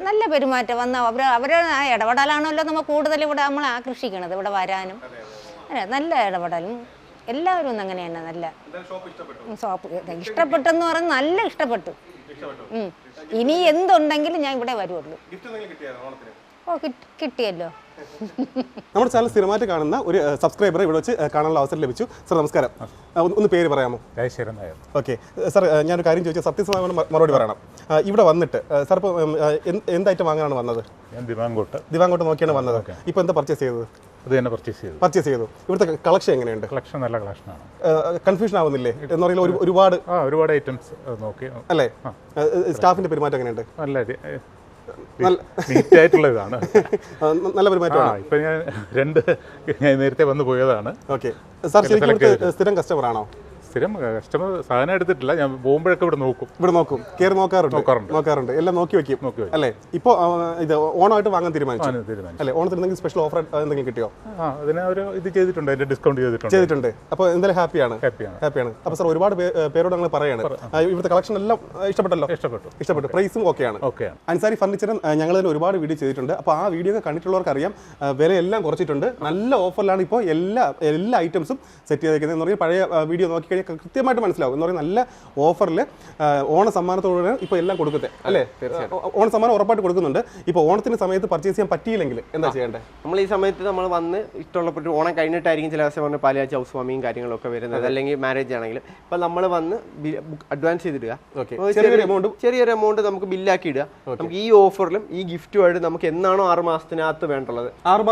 നല്ല പെരുമാറ്റം വന്ന അവരെ ഇടപെടലാണല്ലോ നമ്മൾ കൂടുതൽ ഇവിടെ നമ്മൾ ആകർഷിക്കണത് ഇവിടെ വരാനും. നല്ല ഇടപെടലും എല്ലാവരും ഒന്നും അങ്ങനെ തന്നെ. നല്ല ഷോപ്പ് ഇഷ്ടപ്പെട്ടെന്ന് പറഞ്ഞാൽ നല്ല ഇഷ്ടപ്പെട്ടു. ഇനി എന്തുണ്ടെങ്കിലും ഞാൻ ഇവിടെ വരുള്ളൂ. ഓ, കിട്ടിയല്ലോ. നമ്മുടെ ചാനൽ സ്ഥിരമായിട്ട് കാണുന്ന ഒരു സബ്സ്ക്രൈബറെ ഇവിടെ വെച്ച് കാണാനുള്ള അവസരം ലഭിച്ചു. സർ നമസ്കാരം, ഒന്ന് പേര് പറയാമോ? രാജശേഖരൻ നായർ. ഓക്കെ സാർ, ഞാനൊരു കാര്യം ചോദിച്ചാൽ സത്യസമയമാണ് മറുപടി പറയണം. ഇവിടെ വന്നിട്ട് സാർ ഇപ്പോൾ എന്ത് ഐറ്റം വാങ്ങാനാണ് വന്നത്? ഞാൻ ദിവാങ്കോട്ട് നോക്കിയാണ് വന്നത്. ഇപ്പോൾ എന്താ പർച്ചേസ് ചെയ്തത്? അത് തന്നെ പർച്ചേസ് ചെയ്തു. ഇവിടുത്തെ കളക്ഷൻ എങ്ങനെയുണ്ട്? കളക്ഷൻ നല്ല കളക്ഷനാണ്. കൺഫ്യൂഷൻ ആവുന്നില്ലേ? എന്ന് പറയുന്നത് ഒരുപാട് ഐറ്റംസ് നോക്കി അല്ലേ? സ്റ്റാഫിന്റെ പെരുമാറ്റം എങ്ങനെയുണ്ട്? നല്ല നീറ്റായിട്ടുള്ള ഇതാണ്. നല്ല പെരുമാറ്റമാണ്. ഇപ്പൊ ഞാൻ നേരത്തെ വന്നു പോയതാണ്. ഓക്കെ സാർ, ശരിക്കും സ്ഥിരം കസ്റ്റമർ ആണോ? സ്ഥിരം കസ്റ്റമർ സാധനം എടുത്തിട്ടില്ല. ഞാൻ പോകുമ്പോഴൊക്കെ ഇവിടെ നോക്കും, കയറി നോക്കാറുണ്ട്. എല്ലാം നോക്കി വെക്കും അല്ലേ? ഇപ്പോൾ ഇത് ഓണമായിട്ട് വാങ്ങാൻ തീരുമാനിച്ചു അല്ലേ? ഓണത്തിന് എന്തെങ്കിലും സ്പെഷ്യൽ ഓഫർ എന്തെങ്കിലും കിട്ടിയോ? അതിന് ഒരു ഇത് ചെയ്തിട്ടുണ്ട്, അതിന്റെ ഡിസ്കൗണ്ട് ചെയ്തിട്ടുണ്ട്. അപ്പോൾ എന്തായാലും ഹാപ്പിയാണ്. അപ്പോൾ സാർ ഒരുപാട് പേരോട് ഞങ്ങൾ പറയാണ്, ഇവിടുത്തെ കളക്ഷൻ എല്ലാം ഇഷ്ടപ്പെട്ടു. പ്രൈസും ഓക്കെയാണ്. അൻസാരി ഫർണിച്ചർ ഞങ്ങൾ തന്നെ ഒരുപാട് വീഡിയോ ചെയ്തിട്ടുണ്ട്. അപ്പോൾ ആ വീഡിയോ ഒക്കെ കണ്ടിട്ടുള്ളവർക്ക് അറിയാം, വിലയെല്ലാം കുറച്ചിട്ടുണ്ട്. നല്ല ഓഫറിലാണ് ഇപ്പോൾ എല്ലാ ഐറ്റംസും സെറ്റ് ചെയ്തിരിക്കുന്നത്. എന്ന് പറഞ്ഞാൽ പഴയ വീഡിയോ നോക്കിക്കഴിഞ്ഞാൽ കഴിഞ്ഞാൽ കൃത്യമായിട്ട് മനസ്സിലാവും എന്ന് പറയുന്നത് നല്ല ഓഫറിൽ ഓണ സമ്മാനത്തോടെ ഇപ്പോൾ എല്ലാം കൊടുക്കുന്നത് അല്ലേ? ഓണ സമ്മാനം ഉറപ്പായിട്ട് കൊടുക്കുന്നുണ്ട്. ഇപ്പോൾ ഓണത്തിന്റെ സമയത്ത് പർച്ചേസ് ചെയ്യാൻ പറ്റിയില്ലെങ്കിൽ എന്താ ചെയ്യേണ്ടത്? നമ്മൾ ഈ സമയത്ത് നമ്മൾ വന്ന് ഇഷ്ടമുള്ളപ്പെട്ട ഓണം കഴിഞ്ഞിട്ടായിരിക്കും ചില ദിവസം പറഞ്ഞ പാലാഴ്ച ഹൗസ് വാമിയും കാര്യങ്ങളൊക്കെ വരുന്നത്, അല്ലെങ്കിൽ മാരേജ് ആണെങ്കിലും. ഇപ്പൊ നമ്മൾ വന്ന് അഡ്വാൻസ് ചെയ്തിടുക, ചെറിയൊരു എമൗണ്ട് നമുക്ക് ബില്ലാക്കി ഇടുക. നമുക്ക് ഈ ഓഫറിലും ഈ ഗിഫ്റ്റുമായിട്ട് നമുക്ക് എന്നാണോ 6 മാസത്തിനകത്ത് വേണ്ടുള്ളത്, 6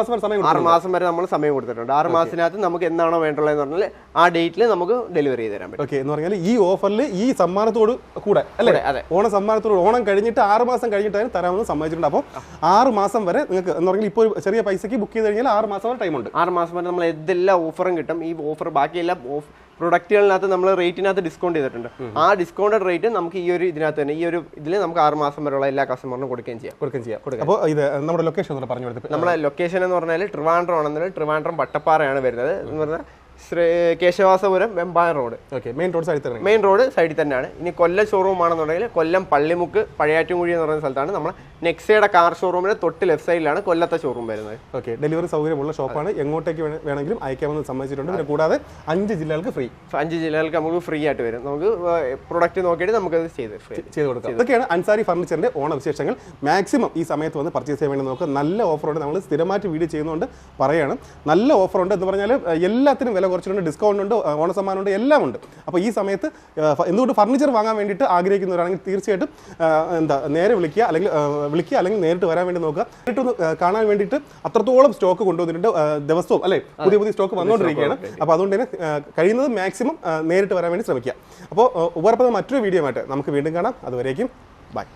മാസം വരെ നമ്മൾ സമയം കൊടുത്തിട്ടുണ്ട്. 6 മാസത്തിനകത്ത് നമുക്ക് എന്നാണോ വേണ്ടുള്ളത് എന്ന് പറഞ്ഞാൽ ആ ഡേറ്റിൽ നമുക്ക് ഡെലിവറി ചെയ്ത് തരാൻ പറ്റും. ഓക്കെ, എന്ന് പറഞ്ഞാൽ ഈ ഓഫറിൽ ഈ സമ്മാനത്തോട് കൂടെ അല്ലേ? അതെ, ഓണ സമ്മാനത്തോട് ഓണം കഴിഞ്ഞിട്ട് 6 മാസം കഴിഞ്ഞിട്ടാണ് തരാമെന്ന് സമ്മതിച്ചിട്ടുണ്ട്. അപ്പോൾ 6 മാസം വരെ നിങ്ങൾക്ക് എന്ന് പറഞ്ഞാൽ ഇപ്പോൾ ചെറിയ പൈസക്ക് ബുക്ക് ചെയ്ത് കഴിഞ്ഞാൽ 6 മാസം വരെ ടൈമുണ്ട്. 6 മാസം വരെ നമ്മൾ എന്തെല്ലാം ഓഫറും കിട്ടും. ഈ ഓഫർ ബാക്കിയെല്ലാ പ്രൊഡക്റ്റുകളിനകത്ത് നമ്മൾ റേറ്റിനകത്ത് ഡിസ്കൗണ്ട് ചെയ്തിട്ടുണ്ട്. ആ ഡിസ്കൗണ്ടഡ് റേറ്റ് നമുക്ക് ഈ ഒരു ഇതിനകത്ത് തന്നെ ഈ ഒരു ഇതിൽ നമുക്ക് 6 മാസം വരെയുള്ള എല്ലാ കസ്റ്റമറിനും കൊടുക്കുകയും ചെയ്യാം. അപ്പോൾ ഇത് നമ്മുടെ ലൊക്കേഷൻ ഒന്ന് പറഞ്ഞു കൊടുത്തു. നമ്മുടെ ലൊക്കേഷൻ എന്ന് പറഞ്ഞാൽ ട്രിവാൻഡ്രം ആണെന്നുണ്ടെങ്കിൽ ട്രിവാൻഡ്രം വട്ടപ്പാറയാണ് വരുന്നത്. എന്ന് പറഞ്ഞാൽ Kesavasapuram Vembayam road. Okay, main road സൈഡിൽ തന്നെയാണ്. ഇനി കൊല്ലം ഷോറൂം ആണെന്നുണ്ടെങ്കിൽ കൊല്ലം പള്ളിമുക്ക് പഴയാറ്റുംകുഴി എന്ന് പറയുന്ന സ്ഥലത്താണ്. നമ്മൾ നെക്സയുടെ കാർ ഷോറൂമിന് തൊട്ട് ലെഫ്റ്റ് സൈഡിലാണ് കൊല്ലത്തെ ഷോറൂം വരുന്നത്. ഓക്കെ, ഡെലിവറി സൗകര്യമുള്ള ഷോപ്പാണ്. എങ്ങോട്ടേക്ക് വേണമെങ്കിലും അയക്കാമെന്ന് സമ്മതിച്ചിട്ടുണ്ട്. പിന്നെ കൂടാതെ 5 ജില്ലകൾക്ക് ഫ്രീ. 5 ജില്ലകൾക്ക് നമുക്ക് ഫ്രീ ആയിട്ട് വരും. നമുക്ക് പ്രൊഡക്റ്റ് നോക്കിയിട്ട് നമുക്കത് ചെയ്ത് കൊടുക്കാം. ഇതൊക്കെയാണ് അൻസാരി ഫർണിച്ചറിന്റെ ഓണ വിശേഷങ്ങൾ. മാക്സിമം ഈ സമയത്ത് വന്ന് പർച്ചേസ് ചെയ്യാൻ വേണ്ടി നോക്കുക. നല്ല ഓഫറുണ്ട്. നമ്മൾ സ്ഥിരമായിട്ട് വീഡിയോ ചെയ്യുന്നതുകൊണ്ട് പറയാണ്, നല്ല ഓഫറുണ്ട് എന്ന് പറഞ്ഞാൽ എല്ലാത്തിനും വില കുറച്ചിട്ടുണ്ട്, ഡിസ്കൗണ്ട് ഉണ്ട്, ഓണസമ്മാനം ഉണ്ട്, എല്ലാം ഉണ്ട്. അപ്പോൾ ഈ സമയത്ത് എന്തുകൊണ്ട് ഫർണിച്ചർ വാങ്ങാൻ വേണ്ടിയിട്ട് ആഗ്രഹിക്കുന്നവരാണെങ്കിൽ തീർച്ചയായിട്ടും നേരെ വിളിക്കുക, അല്ലെങ്കിൽ നേരിട്ട് വരാൻ വേണ്ടി നോക്കുക. നേരിട്ടൊന്ന് കാണാൻ വേണ്ടിയിട്ട് അത്രത്തോളം സ്റ്റോക്ക് കൊണ്ടുവന്നിട്ടുണ്ട് ദിവസവും അല്ലേ? പുതിയ സ്റ്റോക്ക് വന്നുകൊണ്ടിരിക്കുകയാണ്. അപ്പോൾ അതുകൊണ്ട് തന്നെ കഴിയുന്നത് മാക്സിമം നേരിട്ട് വരാൻ വേണ്ടി ശ്രമിക്കുക. അപ്പോൾ ഉപകാരപ്രദമായ മറ്റൊരു വീഡിയോ ആയിട്ട് നമുക്ക് വീണ്ടും കാണാം. അതുവരേക്കും ബൈ.